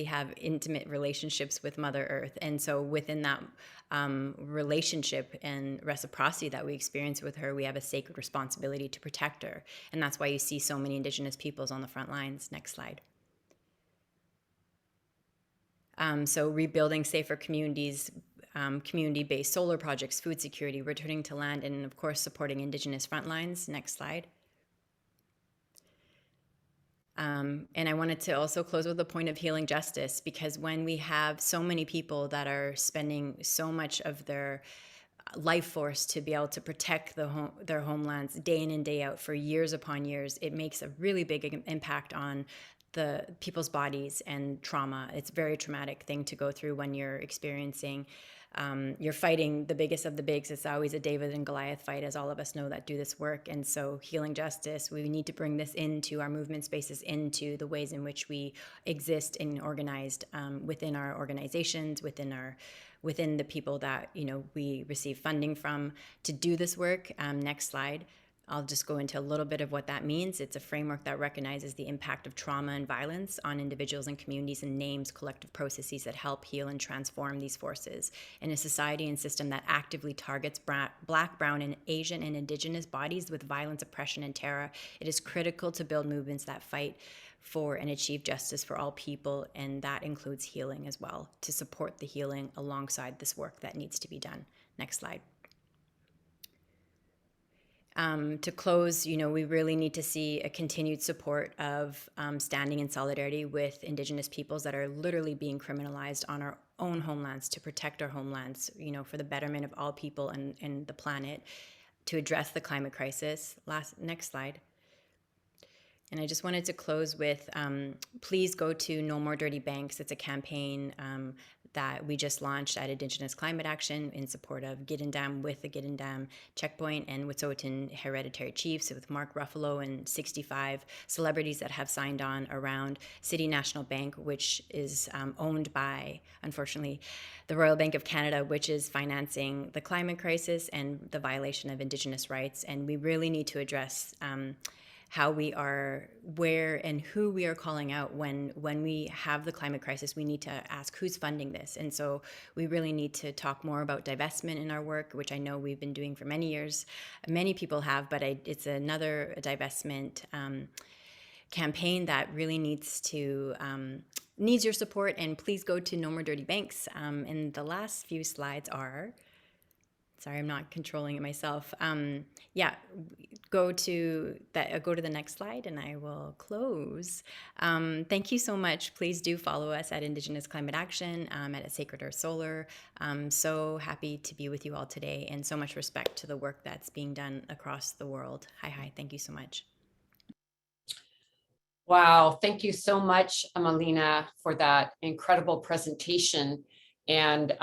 have intimate relationships with Mother Earth. And so within that relationship and reciprocity that we experience with her, we have a sacred responsibility to protect her. And that's why you see so many Indigenous peoples on the front lines. Next slide. So rebuilding safer communities, community-based solar projects, food security, returning to land, and of course supporting Indigenous front lines. Next slide. And I wanted to also close with the point of healing justice, because when we have so many people that are spending so much of their life force to be able to protect their homelands day in and day out for years upon years, it makes a really big impact on the people's bodies and trauma. It's a very traumatic thing to go through when you're experiencing you're fighting the biggest of the bigs. It's always a David and Goliath fight, as all of us know that do this work. And so healing justice, we need to bring this into our movement spaces, into the ways in which we exist and organized within our organizations, within the people that we receive funding from to do this work. Next slide. I'll just go into a little bit of what that means. It's a framework that recognizes the impact of trauma and violence on individuals and communities, and names collective processes that help heal and transform these forces. In a society and system that actively targets Black, Brown, and Asian and Indigenous bodies with violence, oppression, and terror, it is critical to build movements that fight for and achieve justice for all people, and that includes healing as well, to support the healing alongside this work that needs to be done. Next slide. To close, we really need to see a continued support of standing in solidarity with Indigenous peoples that are literally being criminalized on our own homelands, to protect our homelands, for the betterment of all people and the planet, to address the climate crisis. Next slide. And I just wanted to close with, please go to No More Dirty Banks. It's a campaign that we just launched at Indigenous Climate Action in support of Gidindam, with the Gidindam Checkpoint and Wet'suwet'en Hereditary Chiefs, with Mark Ruffalo and 65 celebrities that have signed on around City National Bank, which is owned by, unfortunately, the Royal Bank of Canada, which is financing the climate crisis and the violation of Indigenous rights. And we really need to address how we are, where and who we are calling out when we have the climate crisis. We need to ask who's funding this. And so we really need to talk more about divestment in our work, which I know we've been doing for many years. Many people have, but it's another divestment campaign that really needs your support. And please go to No More Dirty Banks. And the last few slides are, sorry, I'm not controlling it myself. Go to the next slide and I will close. Thank you so much. Please do follow us at Indigenous Climate Action, at Sacred Earth Solar. I'm so happy to be with you all today, and so much respect to the work that's being done across the world. Hi, thank you so much. Wow, thank you so much, Melina, for that incredible presentation, and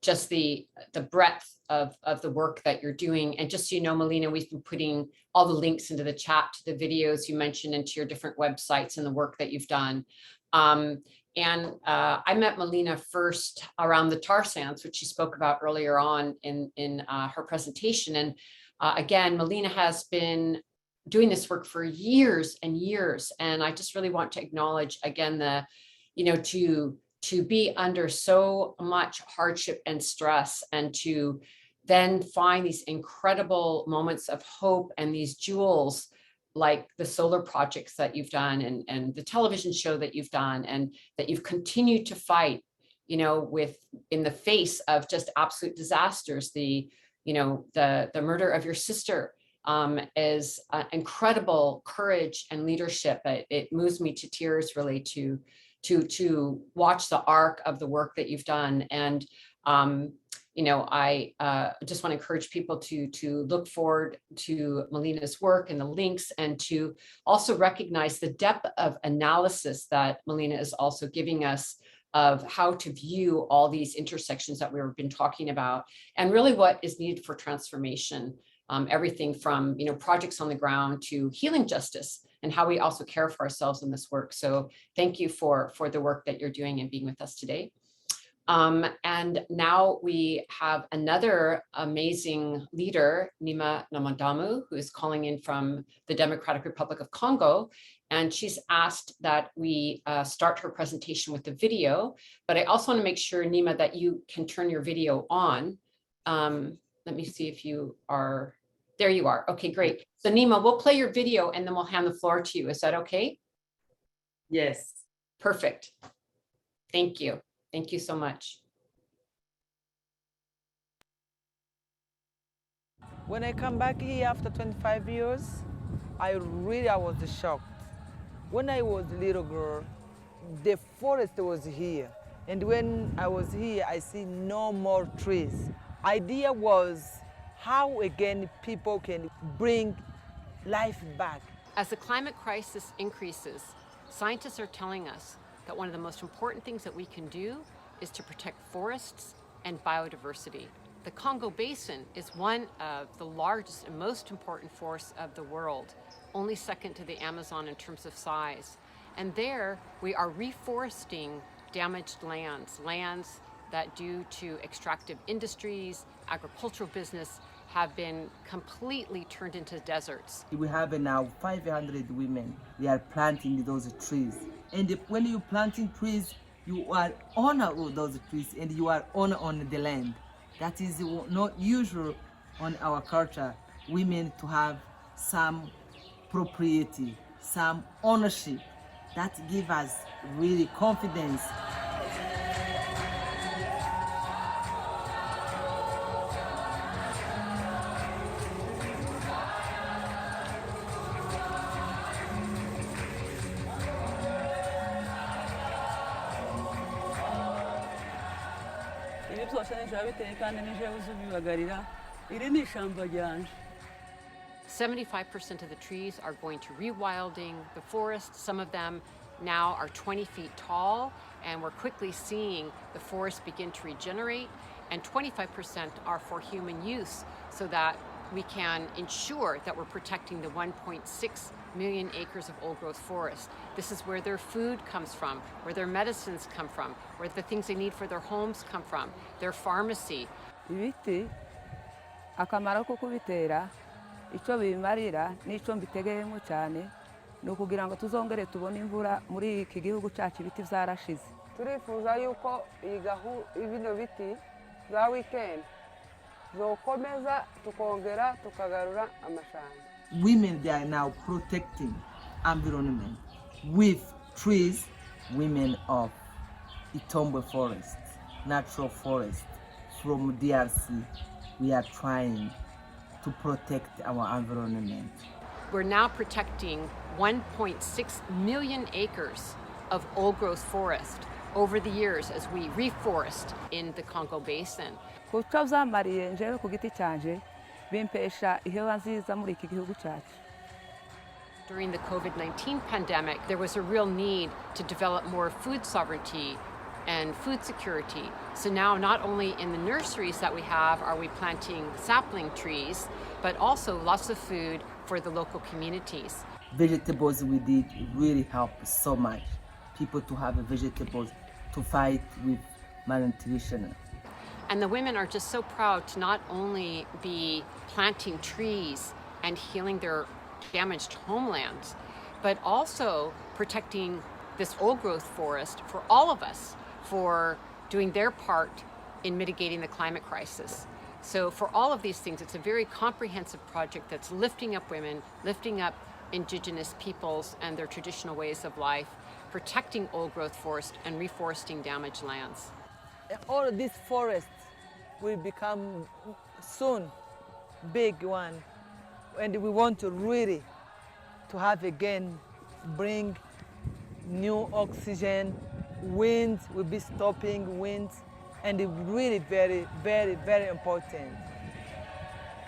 just the breadth of the work that you're doing. And just so you know, Melina, we've been putting all the links into the chat to the videos you mentioned, into your different websites and the work that you've done. I met Melina first around the tar sands, which she spoke about earlier on in her presentation. And again, Melina has been doing this work for years and years. And I just really want to acknowledge again to be under so much hardship and stress, and to then find these incredible moments of hope and these jewels like the solar projects that you've done, and the television show that you've done, and that you've continued to fight, in the face of just absolute disasters. The murder of your sister is incredible courage and leadership. It moves me to tears, really, to watch the arc of the work that you've done. And I just want to encourage people to look forward to Melina's work and the links, and to also recognize the depth of analysis that Melina is also giving us of how to view all these intersections that we've been talking about, and really what is needed for transformation. Everything from projects on the ground to healing justice, and how we also care for ourselves in this work. So thank you for the work that you're doing and being with us today. And now we have another amazing leader, Nima Namadamu, who is calling in from the Democratic Republic of Congo. And she's asked that we start her presentation with the video, but I also want to make sure, Nima, that you can turn your video on. Let me see if you are, there you are. Okay, great. So Neema, we'll play your video and then we'll hand the floor to you. Is that okay? Yes. Perfect. Thank you. Thank you so much. When I come back here after 25 years, I was shocked. When I was a little girl, the forest was here. And when I was here, I see no more trees. Idea was how again people can bring life back. As the climate crisis increases, scientists are telling us that one of the most important things that we can do is to protect forests and biodiversity. The Congo Basin is one of the largest and most important forests of the world, only second to the Amazon in terms of size. And there we are reforesting damaged lands that due to extractive industries, agricultural business, have been completely turned into deserts. We have now 500 women. They are planting those trees. And when you planting trees, you are honor those trees and you are honor on the land. That is not usual on our culture, women to have some propriety, some ownership. That gives us really confidence. 75% of the trees are going to rewilding the forest. Some of them now are 20 feet tall, and we're quickly seeing the forest begin to regenerate, and 25% are for human use so that we can ensure that we're protecting the 1.6 million acres of old-growth forest. This is where their food comes from, where their medicines come from, where the things they need for their homes come from, their pharmacy. Akamaro ko kubitera icyo bimarira n'icyo mbitegeyemo cyane ni ukugira ngo tuzongere tubone imvura muri iki gihugu cyacu ibiti byarashize. Turifuza yuko ibino biti za WECAN zokomeza tukongera tukagarura amashamba. Women, they are now protecting environment with trees. Women of Itombwe forest, natural forest from DRC, we are trying to protect our environment. We're now protecting 1.6 million acres of old-growth forest over the years as we reforest in the Congo basin. Kuko byamariye njewe ku giti cyanje bimpesha ihewa nziza muri iki gihugu cyacu. During the COVID-19 pandemic, there was a real need to develop more food sovereignty and food security. So now not only in the nurseries that we have are we planting sapling trees, but also lots of food for the local communities. Vegetables we did really help so much. People to have vegetables to fight with malnutrition. And the women are just so proud to not only be planting trees and healing their damaged homelands, but also protecting this old-growth forest for all of us, for doing their part in mitigating the climate crisis. So for all of these things, it's a very comprehensive project that's lifting up women, lifting up Indigenous peoples and their traditional ways of life, protecting old-growth forest and reforesting damaged lands. All of these forests will become soon big one, and we want to really to have again bring new oxygen. Winds will be stopping winds, and it's really very, very, very important.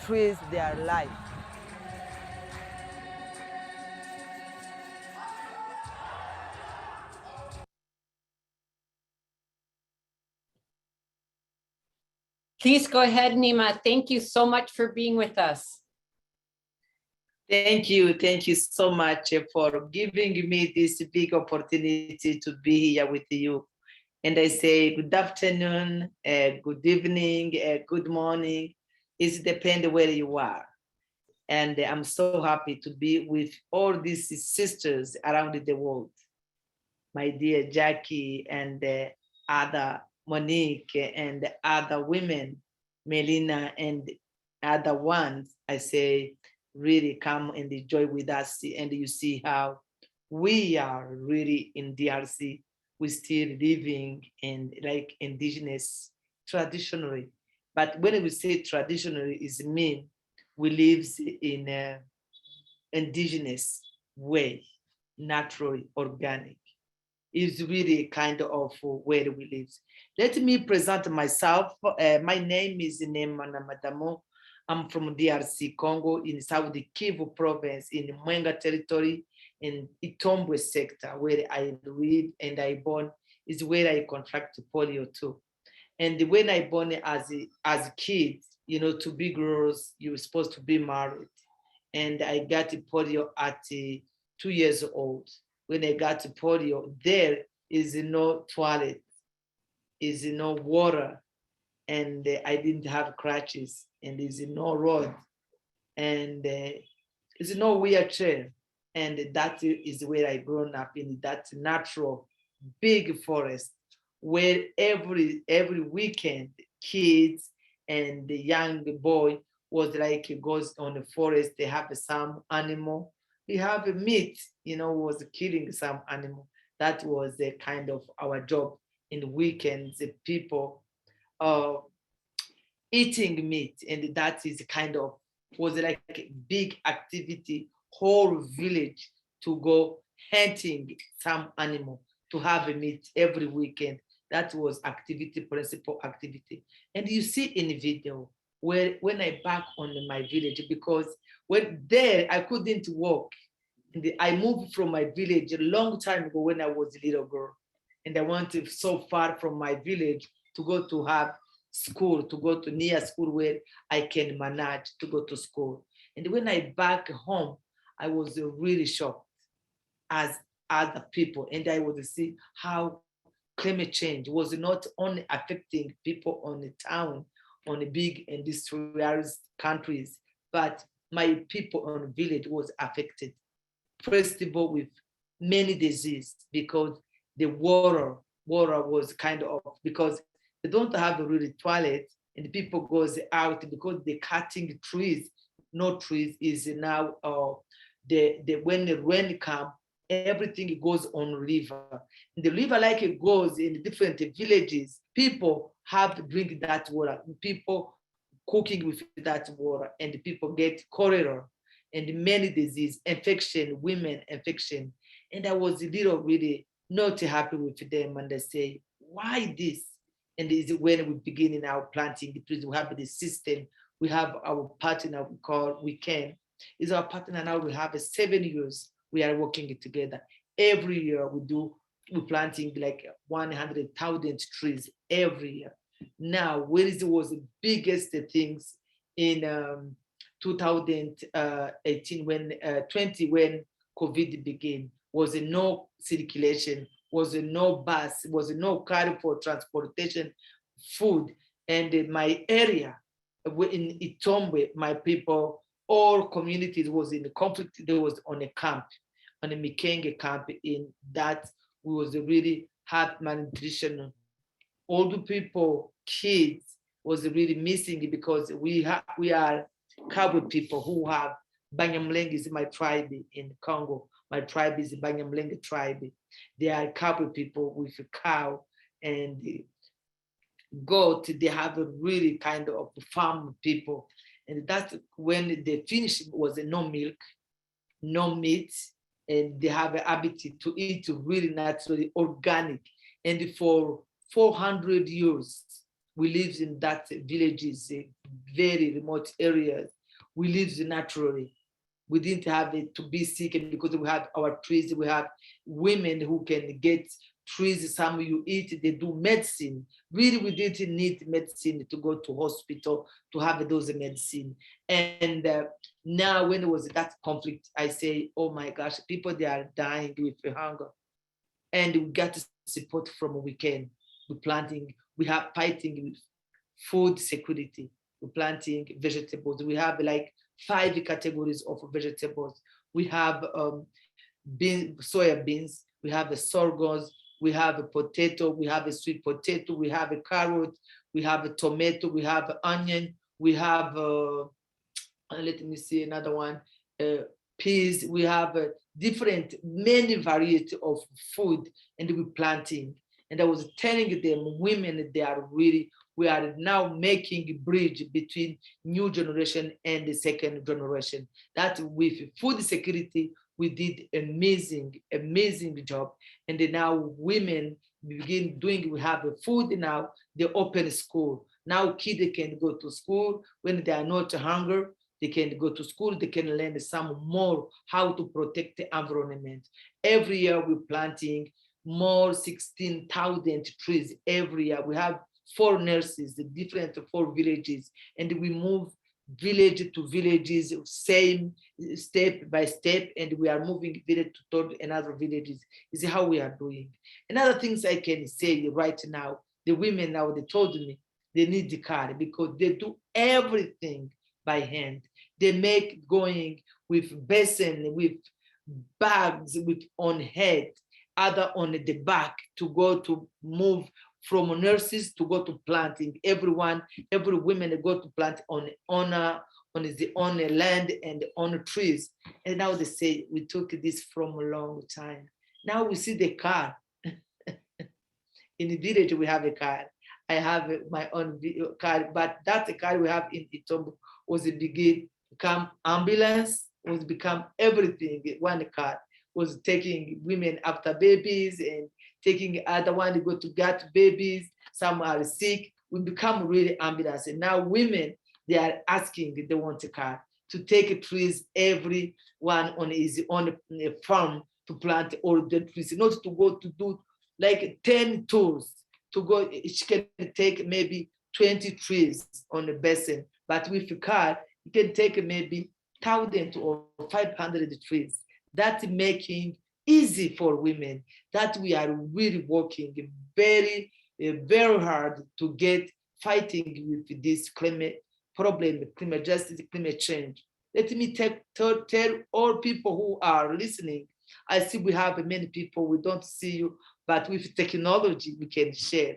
Trees, they are life. Please go ahead, Neema. Thank you so much for being with us. Thank you so much for giving me this big opportunity to be here with you. And I say good afternoon, good evening, good morning. It depends where you are. And I'm so happy to be with all these sisters around the world. My dear Jacqui and other Monique and other women, Melina and other ones, I say, really come and enjoy with us. And you see how we are really in DRC. We're still living in like Indigenous traditionally. But when we say traditionally, it means we live in an Indigenous way, naturally, organic. It's really kind of where we live. Let me present myself. My name is Nima Namadamu. I'm from DRC, Congo, in South Kivu province, in Mwenga territory, in Itombwe sector, where I live and I born, is where I contract polio too. And when I born as a kid, you know, to be girls, you're supposed to be married. And I got polio at 2 years old. When I got polio, there is no toilet, is no water, and I didn't have crutches, and there's no road, and there's no wheelchair. And that is where I grown up, in that natural big forest, where every weekend, kids and the young boy was like, goes on the forest, they have some animal, we have a meat, you know, was killing some animal. That was the kind of our job in the weekends, the people eating meat. And that is kind of, was like a big activity, whole village to go hunting some animal to have a meat every weekend. That was activity, principal activity. And you see in the video where when I back on my village, because when there I couldn't walk. I moved from my village a long time ago when I was a little girl. And I went so far from my village to go to have school, to go to near school where I can manage to go to school. And when I back home, I was really shocked as other people. And I would see how climate change was not only affecting people on the town, on the big industrialized countries, but my people on the village was affected. First of all, with many diseases, because the water was kind of, because they don't have a really toilet, and the people goes out because they're cutting trees. No trees is now when the rain comes, everything goes on river. And the river, like it goes in different villages, people have to drink that water. People cooking with that water, and the people get cholera and many disease, infection, women infection. And I was a little really not happy with them. And they say, why this? And this is when we begin in our planting the trees. We have the system. We have our partner we call WECAN. Is our partner now. We have 7 years. We are working together. Every year we're planting like 100,000 trees every year. Now, where was the biggest things in 2018 when 20 when COVID began, was no circulation, was no bus, was no car for transportation, food. And in my area, in Itombwe, my people, all communities was in the conflict. There was on a camp, on a Mikenge camp, in that we was really hard malnutrition. Older people, kids was really missing because we are Kabwe people who have Banyamulenge is my tribe in Congo. My tribe is the Banyamulenge tribe. They are Kabwe people with a cow and goat. They have a really kind of farm people. And that's when they finish was no milk, no meat, and they have an ability to eat really naturally organic. And for 400 years, we lived in that villages, very remote areas. We lived naturally. We didn't have it to be sick, and because we have our trees, we have women who can get trees. Some you eat, they do medicine. Really, we didn't need medicine to go to hospital to have those medicine. And now when there was that conflict, I say, oh my gosh, people, they are dying with hunger. And we got support from WECAN. We're planting, we have fighting with food security. We're planting vegetables. We have like 5 categories of vegetables. We have soya beans, we have sorghum, we have a potato, we have a sweet potato, we have a carrot, we have a tomato, we have onion, we have, let me see another one, peas, we have different, many variety of food, and we're planting. And I was telling them, women, they are really, we are now making a bridge between new generation and the second generation. That with food security, we did amazing job. And then now women begin doing, we have a food now, they open school. Now kids can go to school when they are not hungry. They can go to school, they can learn some more how to protect the environment. Every year we're planting more 16,000 trees every year. We have 4 nurses, the different 4 villages, and we move village to villages, same step by step, and we are moving village to another villages. Is how we are doing. Another things I can say right now, the women now, they told me they need the car because they do everything by hand. They make going with basin, with bags, with on head, other on the back to go to move from nurses to go to planting. Every women go to plant on the land and on trees. And now they say, we took this from a long time. Now we see the car. In the village, we have a car. I have my own car, but that car we have in Itombo was become ambulance, was become everything. One car was taking women after babies and taking other one, they go to get babies, some are sick. We become really ambulance. And now women, they are asking, they want a car to take trees, every one on his own farm to plant all the trees, not to go to do like 10 tours to go. She can take maybe 20 trees on the basin, but with a car, you can take maybe 1,000 or 500 trees. That's making easy for women, that we are really working very hard to get fighting with this climate problem, climate justice, climate change. Let me tell all people who are listening. I see we have many people, we don't see you, but with technology, we can share.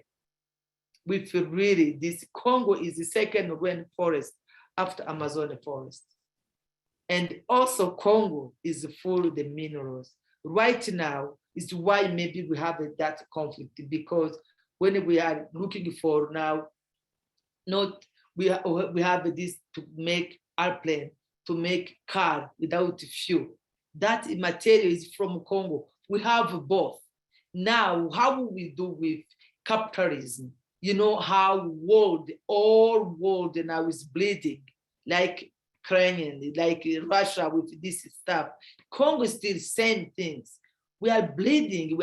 We feel really, this Congo is the second rainforest after Amazon forest. And also Congo is full of the minerals. Right now is why maybe we have that conflict, because when we are looking for now, we have this to make airplane, to make car without fuel. That material is from Congo. We have both. Now, how will we do with capitalism? You know how all world now is bleeding, like Ukraine, like Russia with this stuff. Congo is still same things. We are bleeding,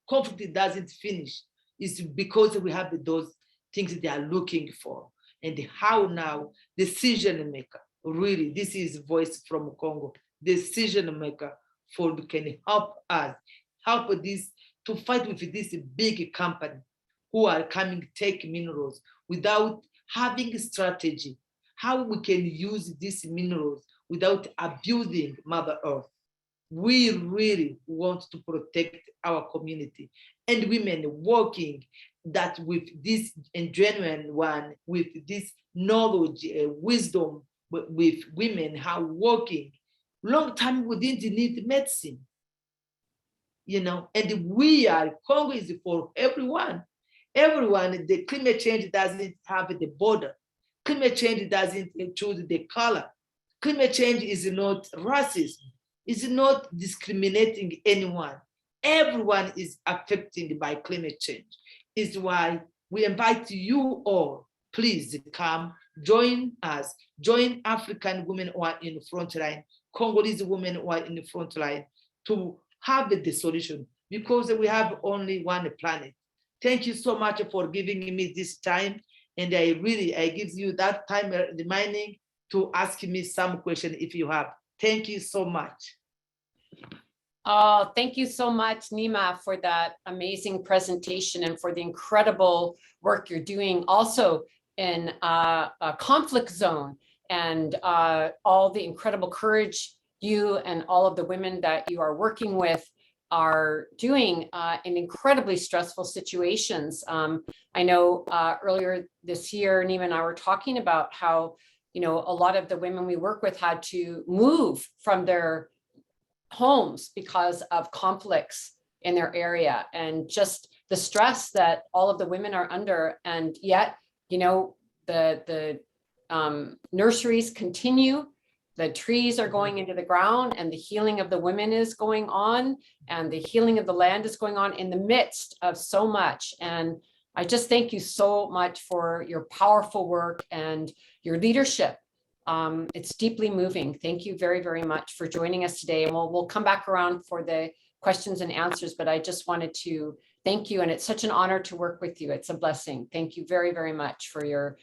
conflict doesn't finish. It's because we have those things they are looking for. And how now, decision maker, really, this is voice from Congo, decision maker can help us, help this to fight with this big company who are coming take minerals without having a strategy, how we can use these minerals without abusing Mother Earth. We really want to protect our community and women working that with this genuine one, with this knowledge, wisdom, with women, how working. Long time we didn't need medicine, and Congo is for everyone. Everyone, the climate change doesn't have the border. Climate change doesn't choose the color. Climate change is not racism. It's not discriminating anyone. Everyone is affected by climate change. It's why we invite you all, please come, join us, join African women who are in the front line, Congolese women who are in the front line to have the solution, because we have only one planet. Thank you so much for giving me this time. And I give you that time reminding to ask me some question if you have. Thank you so much. Oh, thank you so much, Neema, for that amazing presentation and for the incredible work you're doing also in a conflict zone, and all the incredible courage you and all of the women that you are working with are doing in incredibly stressful situations. I know earlier this year, Neema and I were talking about how, a lot of the women we work with had to move from their homes because of conflicts in their area, and just the stress that all of the women are under. And yet, the nurseries continue, the trees are going into the ground, and the healing of the women is going on, and the healing of the land is going on in the midst of so much. And I just thank you so much for your powerful work and your leadership. It's deeply moving. Thank you very, very much for joining us today. And we'll come back around for the questions and answers, but I just wanted to thank you. And it's such an honor to work with you. It's a blessing. Thank you very, very much for your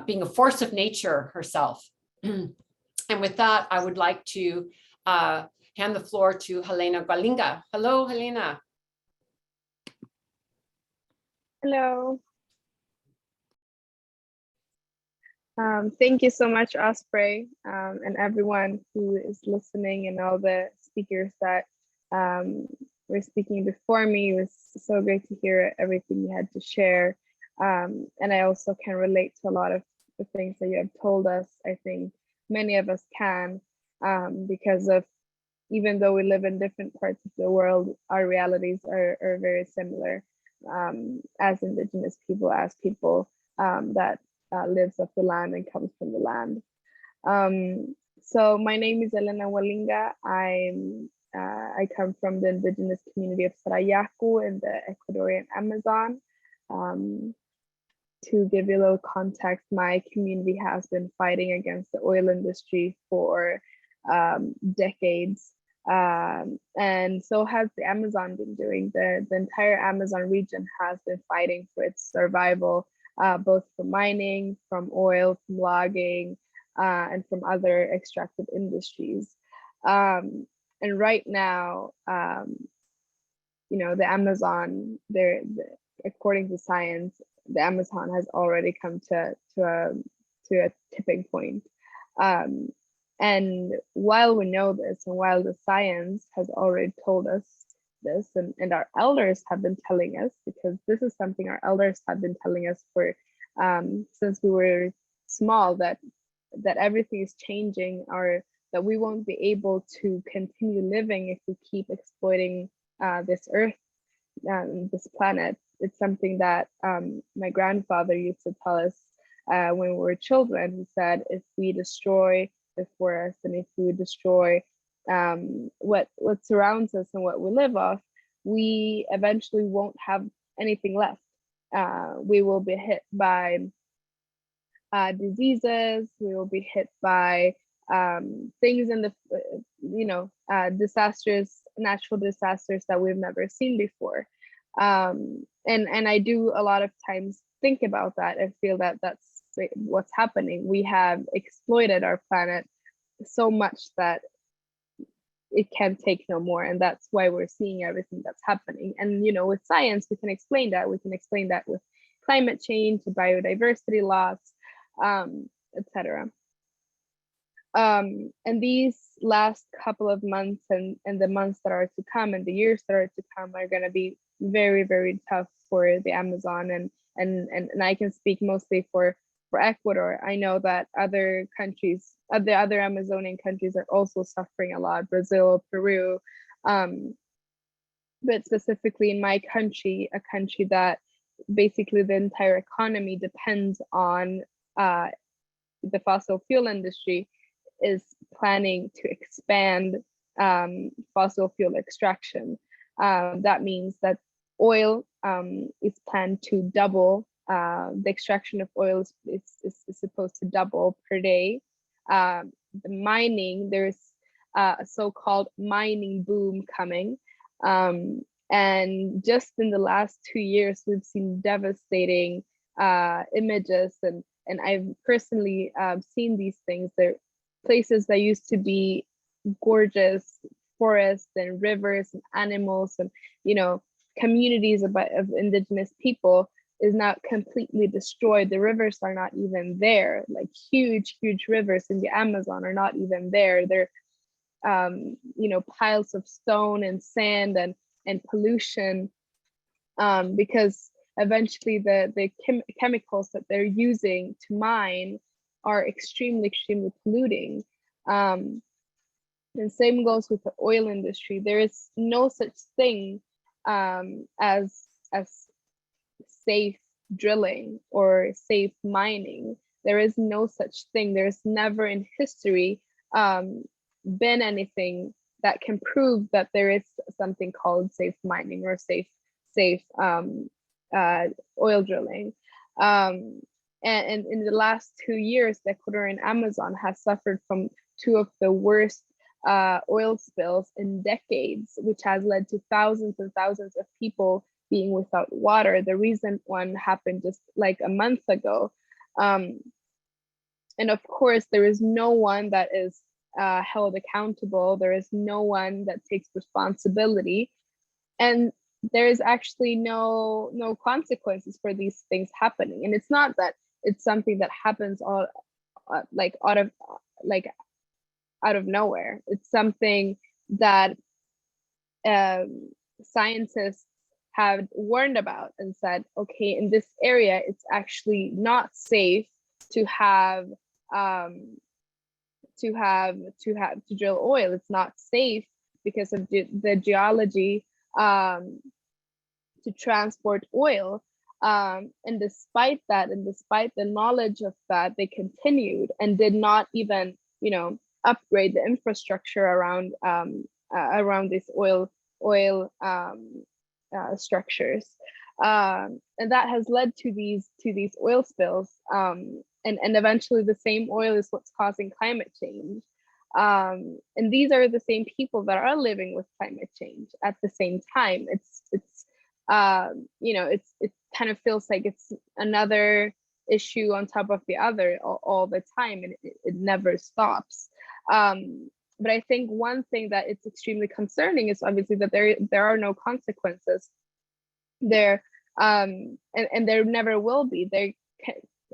being a force of nature herself. And with that, I would like to hand the floor to Helena Gualinga. Hello, Helena. Hello. Thank you so much, Osprey, and everyone who is listening, and all the speakers that were speaking before me. It was so great to hear everything you had to share. And I also can relate to a lot of the things that you have told us. I think many of us can, because of, even though we live in different parts of the world, our realities are very similar as Indigenous people, as people that lives off the land and comes from the land. So my name is Helena Gualinga. I'm I come from the indigenous community of Sarayaku in the Ecuadorian Amazon. To give you a little context, my community has been fighting against the oil industry for decades. And so has the Amazon been doing. The entire Amazon region has been fighting for its survival, both from mining, from oil, from logging, and from other extractive industries. And right now, you know, the Amazon, according to science, the Amazon has already come to a tipping point. And while we know this, and while the science has already told us this, and our elders have been telling us, because this is something our elders have been telling us for since we were small, that everything is changing, or that we won't be able to continue living if we keep exploiting this earth, this planet. It's something that my grandfather used to tell us when we were children. He said, if we destroy the forest and if we destroy what surrounds us and what we live off, we eventually won't have anything left. We will be hit by diseases. We will be hit by things in the, natural disasters that we've never seen before. And I do a lot of times think about that and feel that that's what's happening. We have exploited our planet so much that it can take no more, and that's why we're seeing everything that's happening. And with science, we can explain that. We can explain that with climate change, biodiversity loss, etc. And these last couple of months and the months that are to come and the years that are to come are going to be very, very tough for the Amazon. And I can speak mostly for Ecuador. I know that other countries, the other Amazonian countries, are also suffering a lot. Brazil, Peru, but specifically in my country, a country that basically the entire economy depends on the fossil fuel industry, is planning to expand fossil fuel extraction. That means that oil is planned to double. The extraction of oil is supposed to double per day. The mining, there's a so-called mining boom coming. And just in the last 2 years, we've seen devastating images, and I've personally seen these things. They're places that used to be gorgeous forests and rivers and animals and communities of indigenous people is now completely destroyed. The rivers are not even there. Like huge rivers in the Amazon are not even there. They're piles of stone and sand and pollution, because eventually the chemicals that they're using to mine are extremely polluting. And same goes with the oil industry. There is no such thing as safe drilling or safe mining. There is no such thing. There's never in history been anything that can prove that there is something called safe mining or safe oil drilling. And in the last 2 years, the Ecuadorian Amazon has suffered from 2 of the worst oil spills in decades, which has led to thousands and thousands of people being without water. The recent one happened just like a month ago. And of course, there is no one that is held accountable. There is no one that takes responsibility. And there is actually no consequences for these things happening. And it's not that it's something that happens all out of nowhere. It's something that scientists have warned about and said, okay, in this area, it's actually not safe to drill oil. It's not safe because of the geology to transport oil. And despite that, and despite the knowledge of that, they continued and did not even, upgrade the infrastructure around around these oil structures, and that has led to these oil spills, and eventually the same oil is what's causing climate change. And these are the same people that are living with climate change at the same time. It kind of feels like it's another issue on top of the other all the time, and it never stops. But I think one thing that it's extremely concerning is obviously that there are no consequences there, and there never will be. They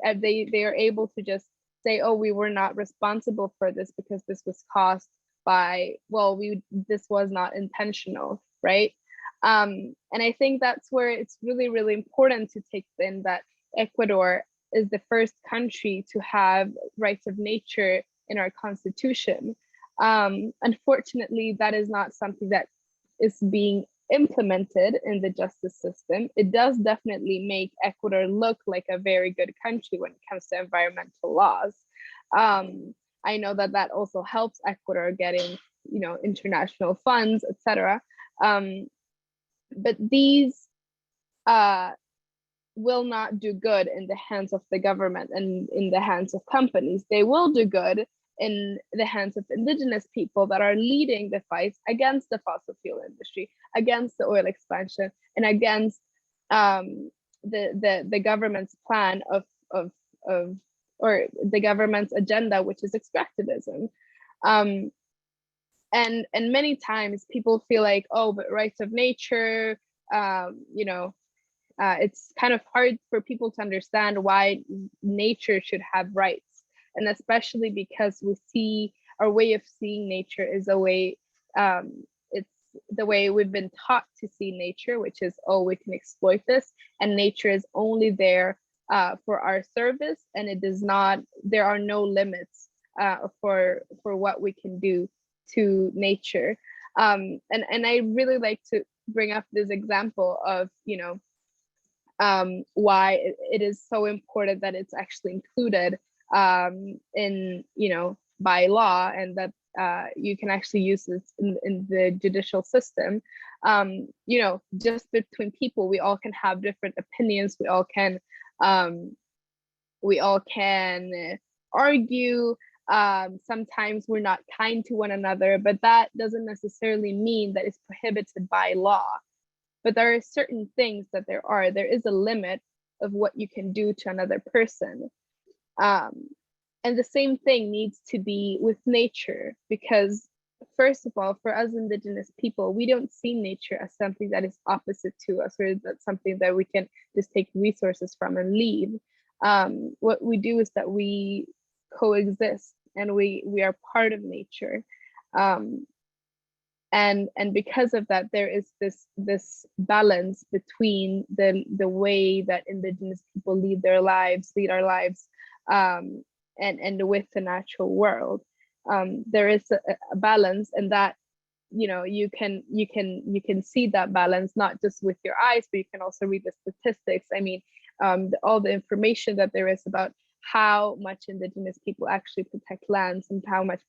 are able to just say, oh, we were not responsible for this because this was caused by, this was not intentional, right? And I think that's where it's really, really important to take in that Ecuador is the first country to have rights of nature in our constitution. Unfortunately, that is not something that is being implemented in the justice system. It does definitely make Ecuador look like a very good country when it comes to environmental laws. I know that also helps Ecuador getting, international funds, etc. But these will not do good in the hands of the government and in the hands of companies. They will do good in the hands of indigenous people that are leading the fights against the fossil fuel industry, against the oil expansion, and against the government's plan or the government's agenda, which is extractivism. And many times people feel like, oh, but rights of nature, it's kind of hard for people to understand why nature should have rights. And especially because we see our way of seeing nature is a way, it's the way we've been taught to see nature, which is, oh, we can exploit this, and nature is only there for our service, and it does not, there are no limits for what we can do to nature. And I really like to bring up this example of, why it is so important that it's actually included in, by law, and that you can actually use this in the judicial system. Just between people, we all can have different opinions. We all can argue. Sometimes we're not kind to one another, but that doesn't necessarily mean that it's prohibited by law. But there are certain things that there is a limit of what you can do to another person. And the same thing needs to be with nature, because first of all, for us indigenous people, we don't see nature as something that is opposite to us, or that's something that we can just take resources from and leave. What we do is that we coexist, and we are part of nature. And because of that, there is this balance between the way that indigenous people lead our lives, and with the natural world. There is a balance, and that you can see that balance not just with your eyes, but you can also read the statistics. I mean, all the information that there is about how much indigenous people actually protect lands, and how much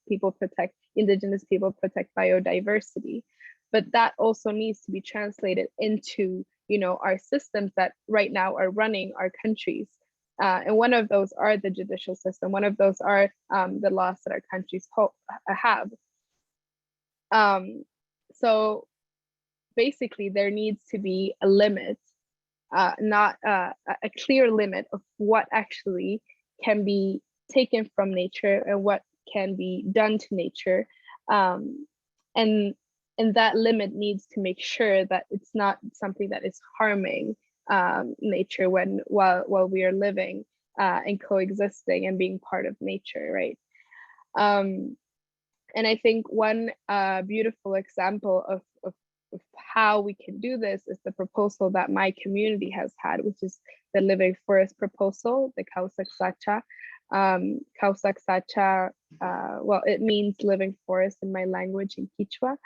indigenous people protect biodiversity. But that also needs to be translated into our systems that right now are running our countries. And one of those are the judicial system. One of those are the laws that our countries have. So basically, there needs to be a limit, not a clear limit of what actually can be taken from nature and what can be done to nature. And that limit needs to make sure that it's not something that is harming nature while we are living and coexisting and being part of nature, right? And I think one beautiful example of how we can do this is the proposal that my community has had, which is the Living Forest proposal, the Kausaksacha. Kausaksacha, well, it means living forest in my language, in Kichwa.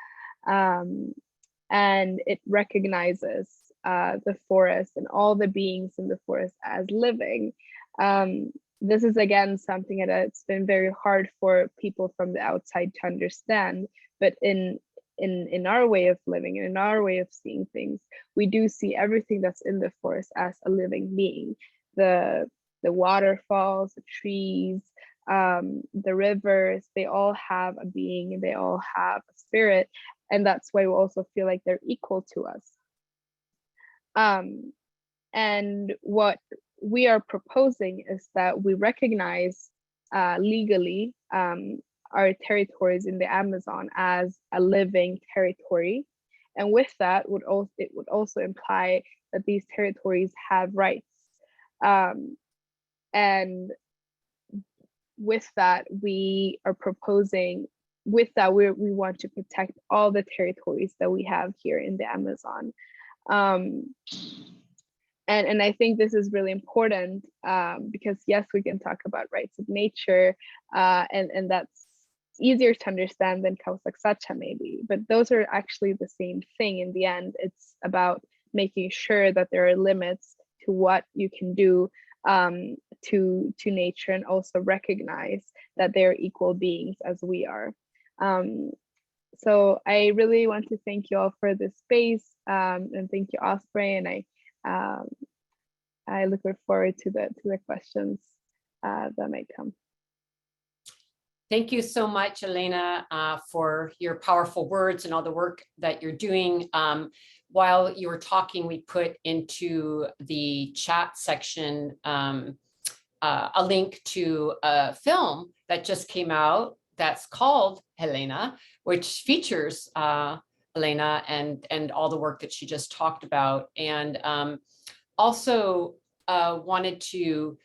And it recognizes the forest and all the beings in the forest as living. This is again something that's been very hard for people from the outside to understand, but in in our way of living and in our way of seeing things, we do see everything that's in the forest as a living being. The waterfalls, the trees, the rivers, they all have a being and they all have a spirit. And that's why we also feel like they're equal to us. And what we are proposing is that we recognize legally our territories in the Amazon as a living territory. And with that, it would also imply that these territories have rights. And with that, we are proposing, we want to protect all the territories that we have here in the Amazon. And I think this is really important because yes, we can talk about rights of nature, and that's easier to understand than Kausaksacha maybe, but those are actually the same thing in the end. It's about making sure that there are limits to what you can do to nature, and also recognize that they're equal beings as we are. So I really want to thank you all for this space, and thank you, Osprey, and I look forward to the questions that might come. Thank you so much, Helena, for your powerful words and all the work that you're doing. While you were talking, we put into the chat section a link to a film that just came out that's called Helena, which features Helena and all the work that she just talked about. And also wanted to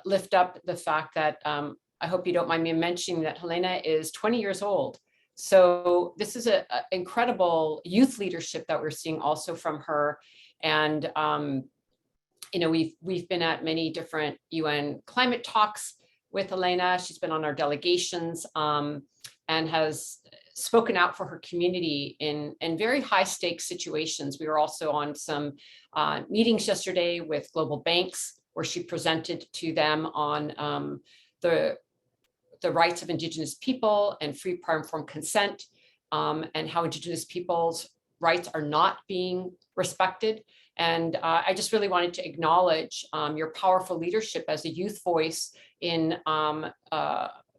lift up the fact that I hope you don't mind me mentioning that Helena is 20 years old. So this is an incredible youth leadership that we're seeing also from her. And you know, we've been at many different UN climate talks with Helena. She's been on our delegations and has spoken out for her community in very high stakes situations. We were also on some meetings yesterday with global banks where she presented to them on the rights of Indigenous people and free prior informed consent, and how Indigenous people's rights are not being respected. And I just really wanted to acknowledge your powerful leadership as a youth voice in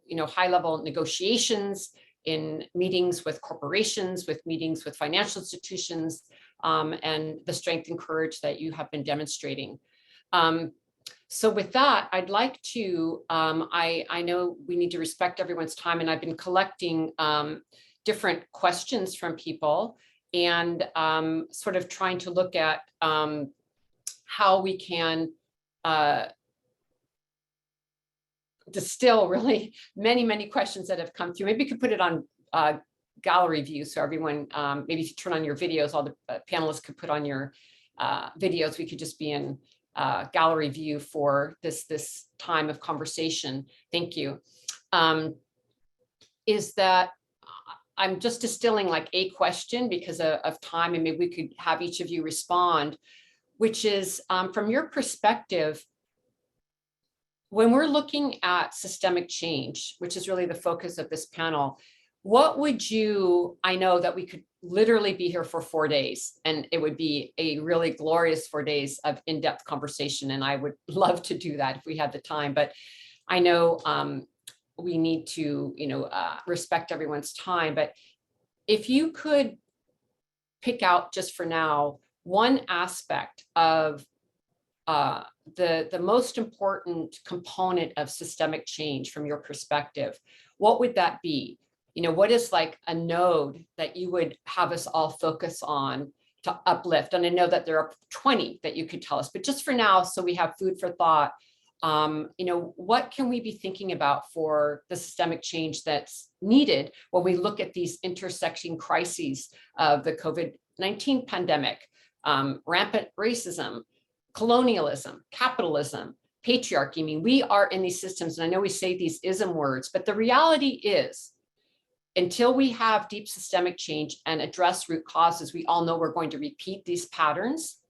you know, high-level negotiations, in meetings with corporations, with meetings with financial institutions, and the strength and courage that you have been demonstrating. So with that, I'd like to, I know we need to respect everyone's time, and I've been collecting different questions from people and sort of trying to look at how we can distill really many questions that have come through. Maybe you could put it on gallery view so everyone, maybe if you turn on your videos, all the panelists could put on your videos. We could just be in gallery view for this time of conversation. Thank you. Is that I'm just distilling like a question because of time, and maybe we could have each of you respond, which is from your perspective, when we're looking at systemic change, which is really the focus of this panel, what would you, I know that we could literally be here for 4 days, and it would be a really glorious 4 days of in-depth conversation, and I would love to do that if we had the time, but I know we need to, you know, respect everyone's time. But if you could pick out just for now one aspect of the most important component of systemic change from your perspective, what would that be? You know, what is like a node that you would have us all focus on to uplift? And I know that there are 20 that you could tell us, but just for now, so we have food for thought, you know, what can we be thinking about for the systemic change that's needed when we look at these intersecting crises of the COVID-19 pandemic, rampant racism, colonialism, capitalism, patriarchy? I mean, we are in these systems, and I know we say these ism words, but the reality is, until we have deep systemic change and address root causes, we all know we're going to repeat these patterns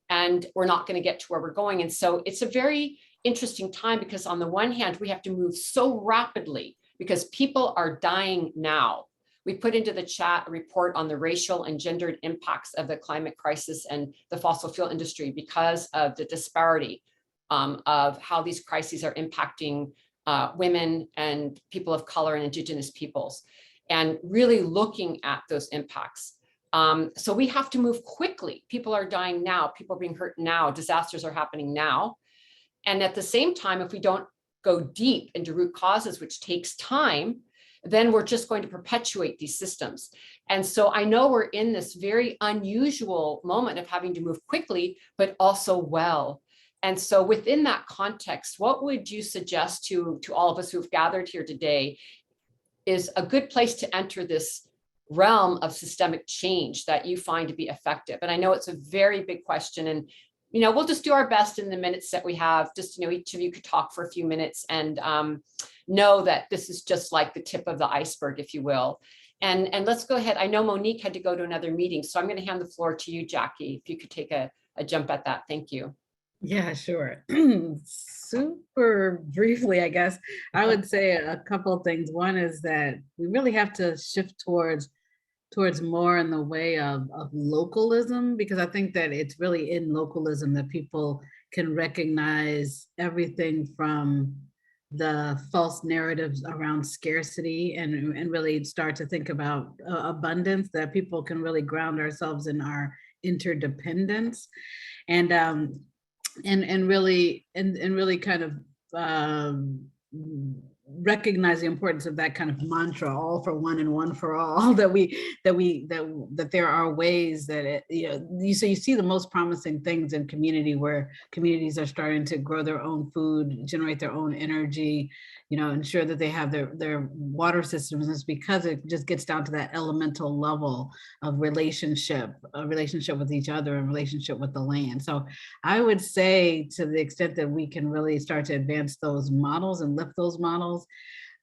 and we're not going to get to where we're going. And so it's a very interesting time, because on the one hand, we have to move so rapidly because people are dying now. We put into the chat a report on the racial and gendered impacts of the climate crisis and the fossil fuel industry because of the disparity of how these crises are impacting women and people of color and Indigenous peoples, and really looking at those impacts. So we have to move quickly. People are dying now, people are being hurt now, disasters are happening now. And at the same time, if we don't go deep into root causes, which takes time, then we're just going to perpetuate these systems. And so I know we're in this very unusual moment of having to move quickly, but also well. And so within that context, what would you suggest to all of us who've gathered here today is a good place to enter this realm of systemic change that you find to be effective? And I know it's a very big question, and we'll just do our best in the minutes that we have. Just, each of you could talk for a few minutes and know that this is just like the tip of the iceberg, if you will. And let's go ahead. I know Monique had to go to another meeting, so I'm going to hand the floor to you, Jacqui, if you could take a jump at that. Thank you. Yeah, sure. Super briefly, I guess, I would say a couple of things. One is that we really have to shift towards more in the way of localism, because I think that it's really in localism that people can recognize everything from the false narratives around scarcity and really start to think about abundance, that people can really ground ourselves in our interdependence and really kind of recognize the importance of that kind of mantra, all for one and one for all, that there are ways that you see the most promising things in community, where communities are starting to grow their own food, generate their own energy, ensure that they have their water systems. It's because it just gets down to that elemental level of relationship with each other and relationship with the land. So I would say, to the extent that we can really start to advance those models and lift those models,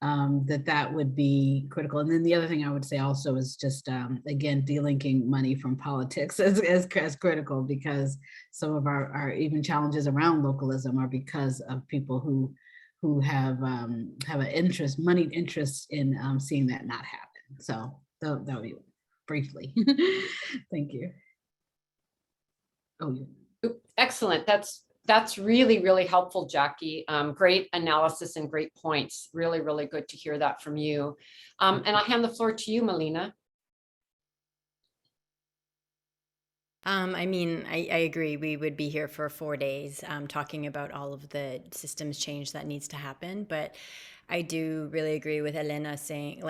that would be critical. And then the other thing I would say also is just, again, delinking money from politics as critical, because some of our even challenges around localism are because of people who have an moneyed interest in seeing that not happen. So that would be briefly. Thank you. Excellent. That's really, really helpful, Jacqui. Great analysis and great points. Really, really good to hear that from you. And I'll hand the floor to you, Melina. I agree. We would be here for 4 days talking about all of the systems change that needs to happen. But I do really agree with Helena saying,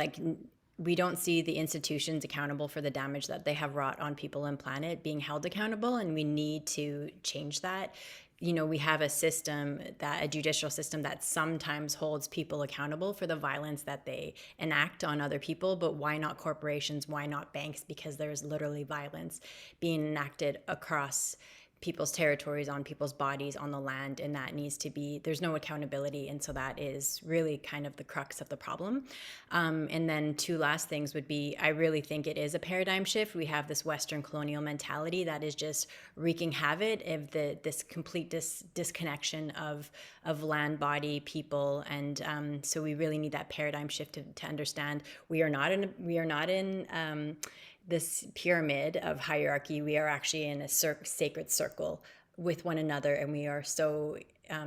we don't see the institutions accountable for the damage that they have wrought on people and planet being held accountable, and we need to change that. We have a judicial system that sometimes holds people accountable for the violence that they enact on other people, but why not corporations? Why not banks? Because there's literally violence being enacted across people's territories, on people's bodies, on the land, and that needs to be, there's no accountability. And so that is really kind of the crux of the problem. And then two last things would be, I really think it is a paradigm shift. We have this Western colonial mentality that is just wreaking havoc of this complete disconnection of land, body, people. And so we really need that paradigm shift to understand we are not in this pyramid of hierarchy. We are actually in a sacred circle with one another, and we are so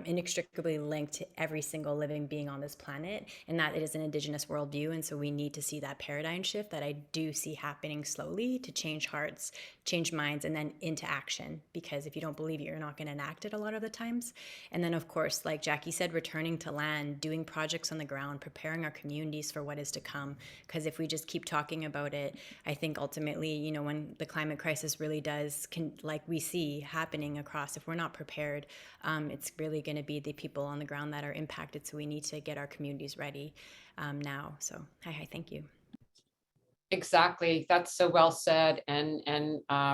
inextricably linked to every single living being on this planet, and that it is an Indigenous worldview. And so we need to see that paradigm shift that I do see happening slowly to change hearts, change minds, and then into action. Because if you don't believe it, you're not going to enact it a lot of the times. And then, of course, like Jacqui said, returning to land, doing projects on the ground, preparing our communities for what is to come. Because if we just keep talking about it, I think ultimately, when the climate crisis really like we see happening across, if we're not prepared, it's really going to be the people on the ground that are impacted. So we need to get our communities ready now. So hi, thank you. Exactly. That's so well said, and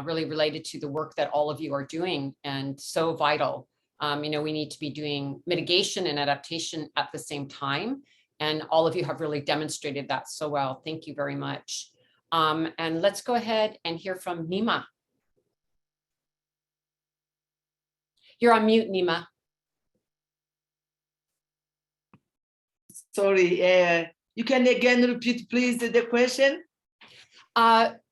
really related to the work that all of you are doing, and so vital. We need to be doing mitigation and adaptation at the same time. And all of you have really demonstrated that so well. Thank you very much. And let's go ahead and hear from Neema. You're on mute, Neema. Sorry, you can again repeat, please, the question?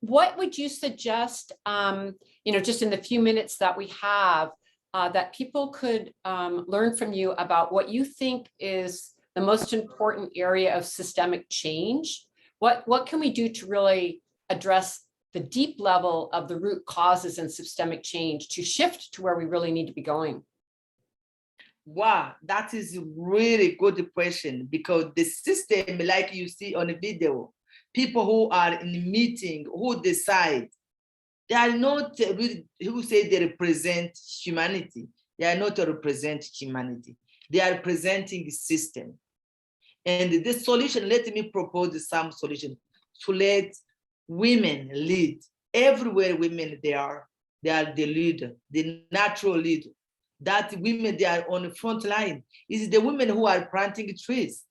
What would you suggest, just in the few minutes that we have, that people could learn from you about what you think is the most important area of systemic change? What can we do to really address the deep level of the root causes in systemic change to shift to where we really need to be going? Wow, that is really good question, because the system, like you see on the video, people who are in the meeting, who decide, they are not really, who say they represent humanity. They are not represent humanity. They are presenting the system. And this solution, let me propose some solution to let women lead. Everywhere women they are the leader, the natural leader. That women, they are on the front line. It's the women who are planting trees.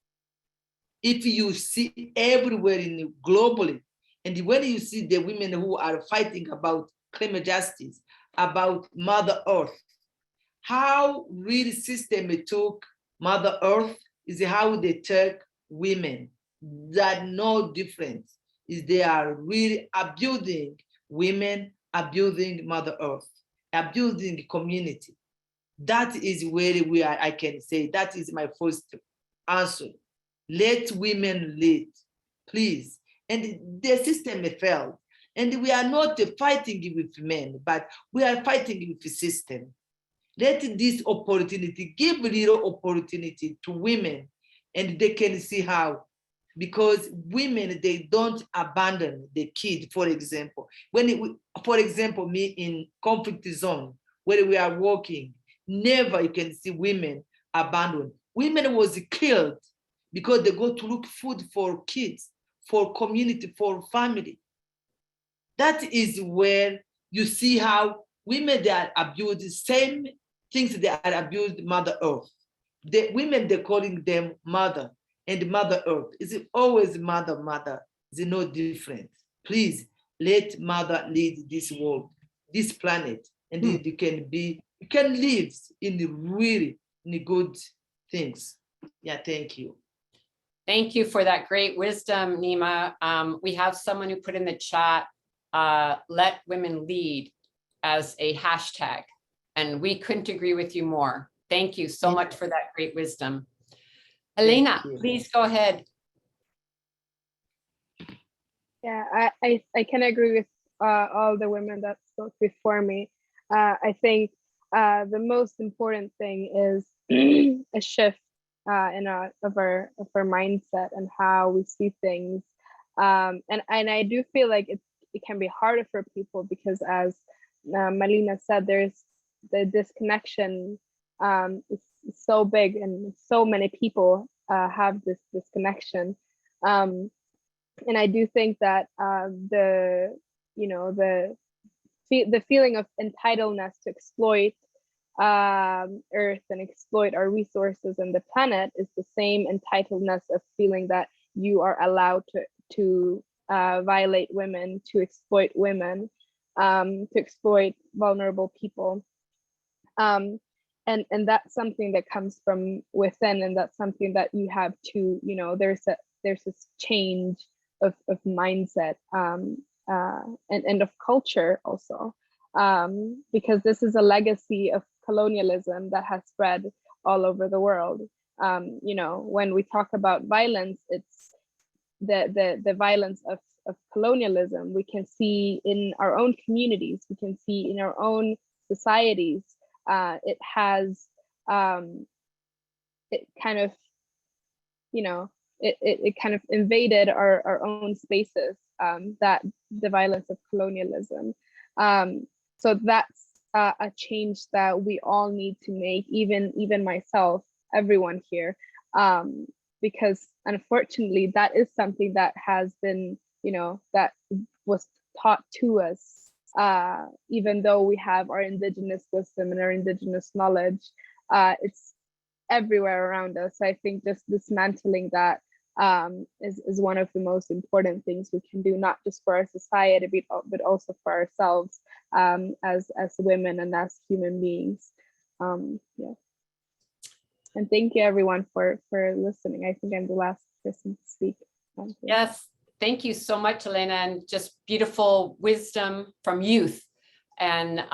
If you see everywhere globally, and when you see the women who are fighting about climate justice, about Mother Earth, how really system took Mother Earth is how they take women. That no difference is they are really abusing women, abusing Mother Earth, abusing the community. That is where we are. I can say that is my first answer. Let women lead, please. And the system failed. And we are not fighting with men, but we are fighting with the system. Let this opportunity, give little opportunity to women, and they can see how. Because women, they don't abandon the kid, for example. For example, me in conflict zone, where we are working, never you can see women abandoned. Women was killed because they go to look food for kids, for community, for family. That is where you see how women, they are abused, the same things they are abused Mother Earth. The women, they're calling them mother, and Mother Earth. Is it always mother, mother? Is it no different? Please, let mother lead this world, this planet, and you can live in good things. Yeah, thank you. Thank you for that great wisdom, Neema. We have someone who put in the chat, let women lead as a hashtag, and we couldn't agree with you more. Thank you so much for that great wisdom. Helena, please go ahead. Yeah, I can agree with all the women that spoke before me. I think the most important thing is a shift of our mindset and how we see things. And I do feel like it can be harder for people because, as Melina said, there's the disconnection is so big, and so many people have this disconnection. And I do think that the feeling of entitledness to exploit Earth and exploit our resources and the planet is the same entitledness of feeling that you are allowed to violate women, to exploit women, to exploit vulnerable people. And that's something that comes from within, and that's something that you have to, there's this change of mindset and of culture also, because this is a legacy of colonialism that has spread all over the world. When we talk about violence, it's the violence of colonialism we can see in our own communities, we can see in our own societies. It has it kind of invaded our own spaces, that the violence of colonialism. So that's a change that we all need to make, even myself, everyone here, because unfortunately that is something that has been, that was taught to us. Even though we have our indigenous wisdom and our indigenous knowledge, it's everywhere around us. I think just dismantling that is one of the most important things we can do, not just for our society, but also for ourselves, as women and as human beings. Yeah. And thank you everyone for listening. I think I'm the last person to speak. Yes, thank you so much, Helena, and just beautiful wisdom from youth. And,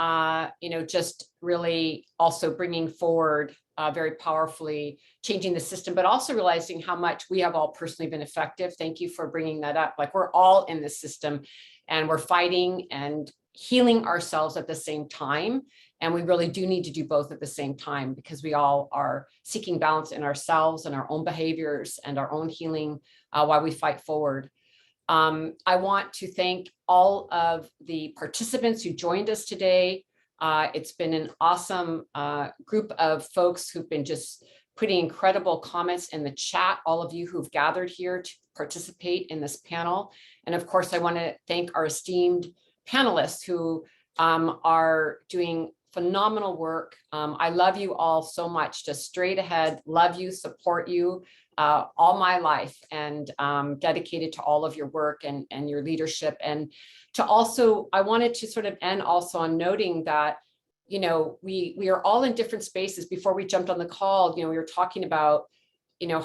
just really also bringing forward very powerfully changing the system, but also realizing how much we have all personally been effective. Thank you for bringing that up. Like, we're all in the system and we're fighting and healing ourselves at the same time. And we really do need to do both at the same time, because we all are seeking balance in ourselves and our own behaviors and our own healing while we fight forward. I want to thank all of the participants who joined us today. It's been an awesome group of folks who've been just putting incredible comments in the chat, all of you who've gathered here to participate in this panel. And of course, I want to thank our esteemed panelists who are doing phenomenal work. I love you all so much, just straight ahead, love you, support you all my life, and dedicated to all of your work and your leadership. And to also, I wanted to sort of end also on noting that, we are all in different spaces. Before we jumped on the call, we were talking about,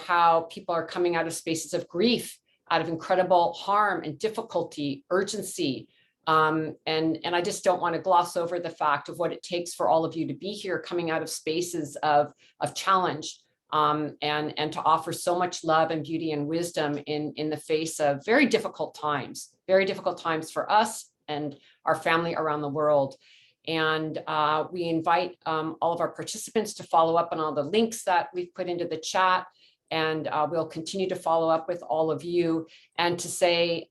how people are coming out of spaces of grief, out of incredible harm and difficulty, urgency. And I just don't want to gloss over the fact of what it takes for all of you to be here, coming out of spaces of challenge, and to offer so much love and beauty and wisdom in the face of very difficult times for us and our family around the world. And we invite all of our participants to follow up on all the links that we've put into the chat. And we'll continue to follow up with all of you and to say,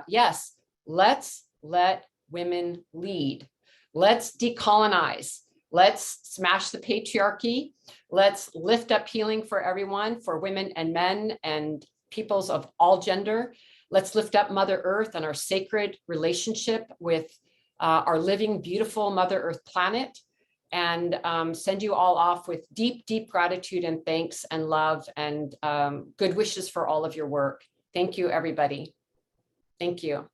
yes, let's let women lead. Let's decolonize. Let's smash the patriarchy. Let's lift up healing for everyone, for women and men and peoples of all gender. Let's lift up Mother Earth and our sacred relationship with our living, beautiful Mother Earth planet, and send you all off with deep, deep gratitude and thanks and love and good wishes for all of your work. Thank you, everybody. Thank you.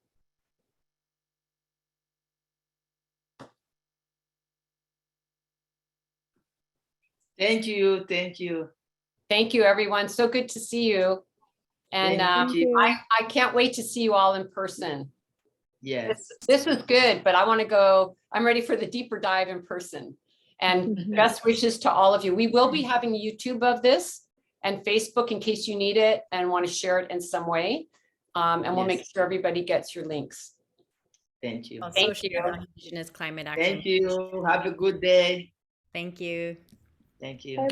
Thank you. Thank you. Thank you, everyone. So good to see you. And I can't wait to see you all in person. Yes. This was good, but I want to go. I'm ready for the deeper dive in person. And best wishes to all of you. We will be having YouTube of this and Facebook in case you need it and want to share it in some way. And we'll make sure everybody gets your links. Thank you. Thank you. Indigenous Climate Action. Thank you. Have a good day. Thank you. Thank you. Bye-bye.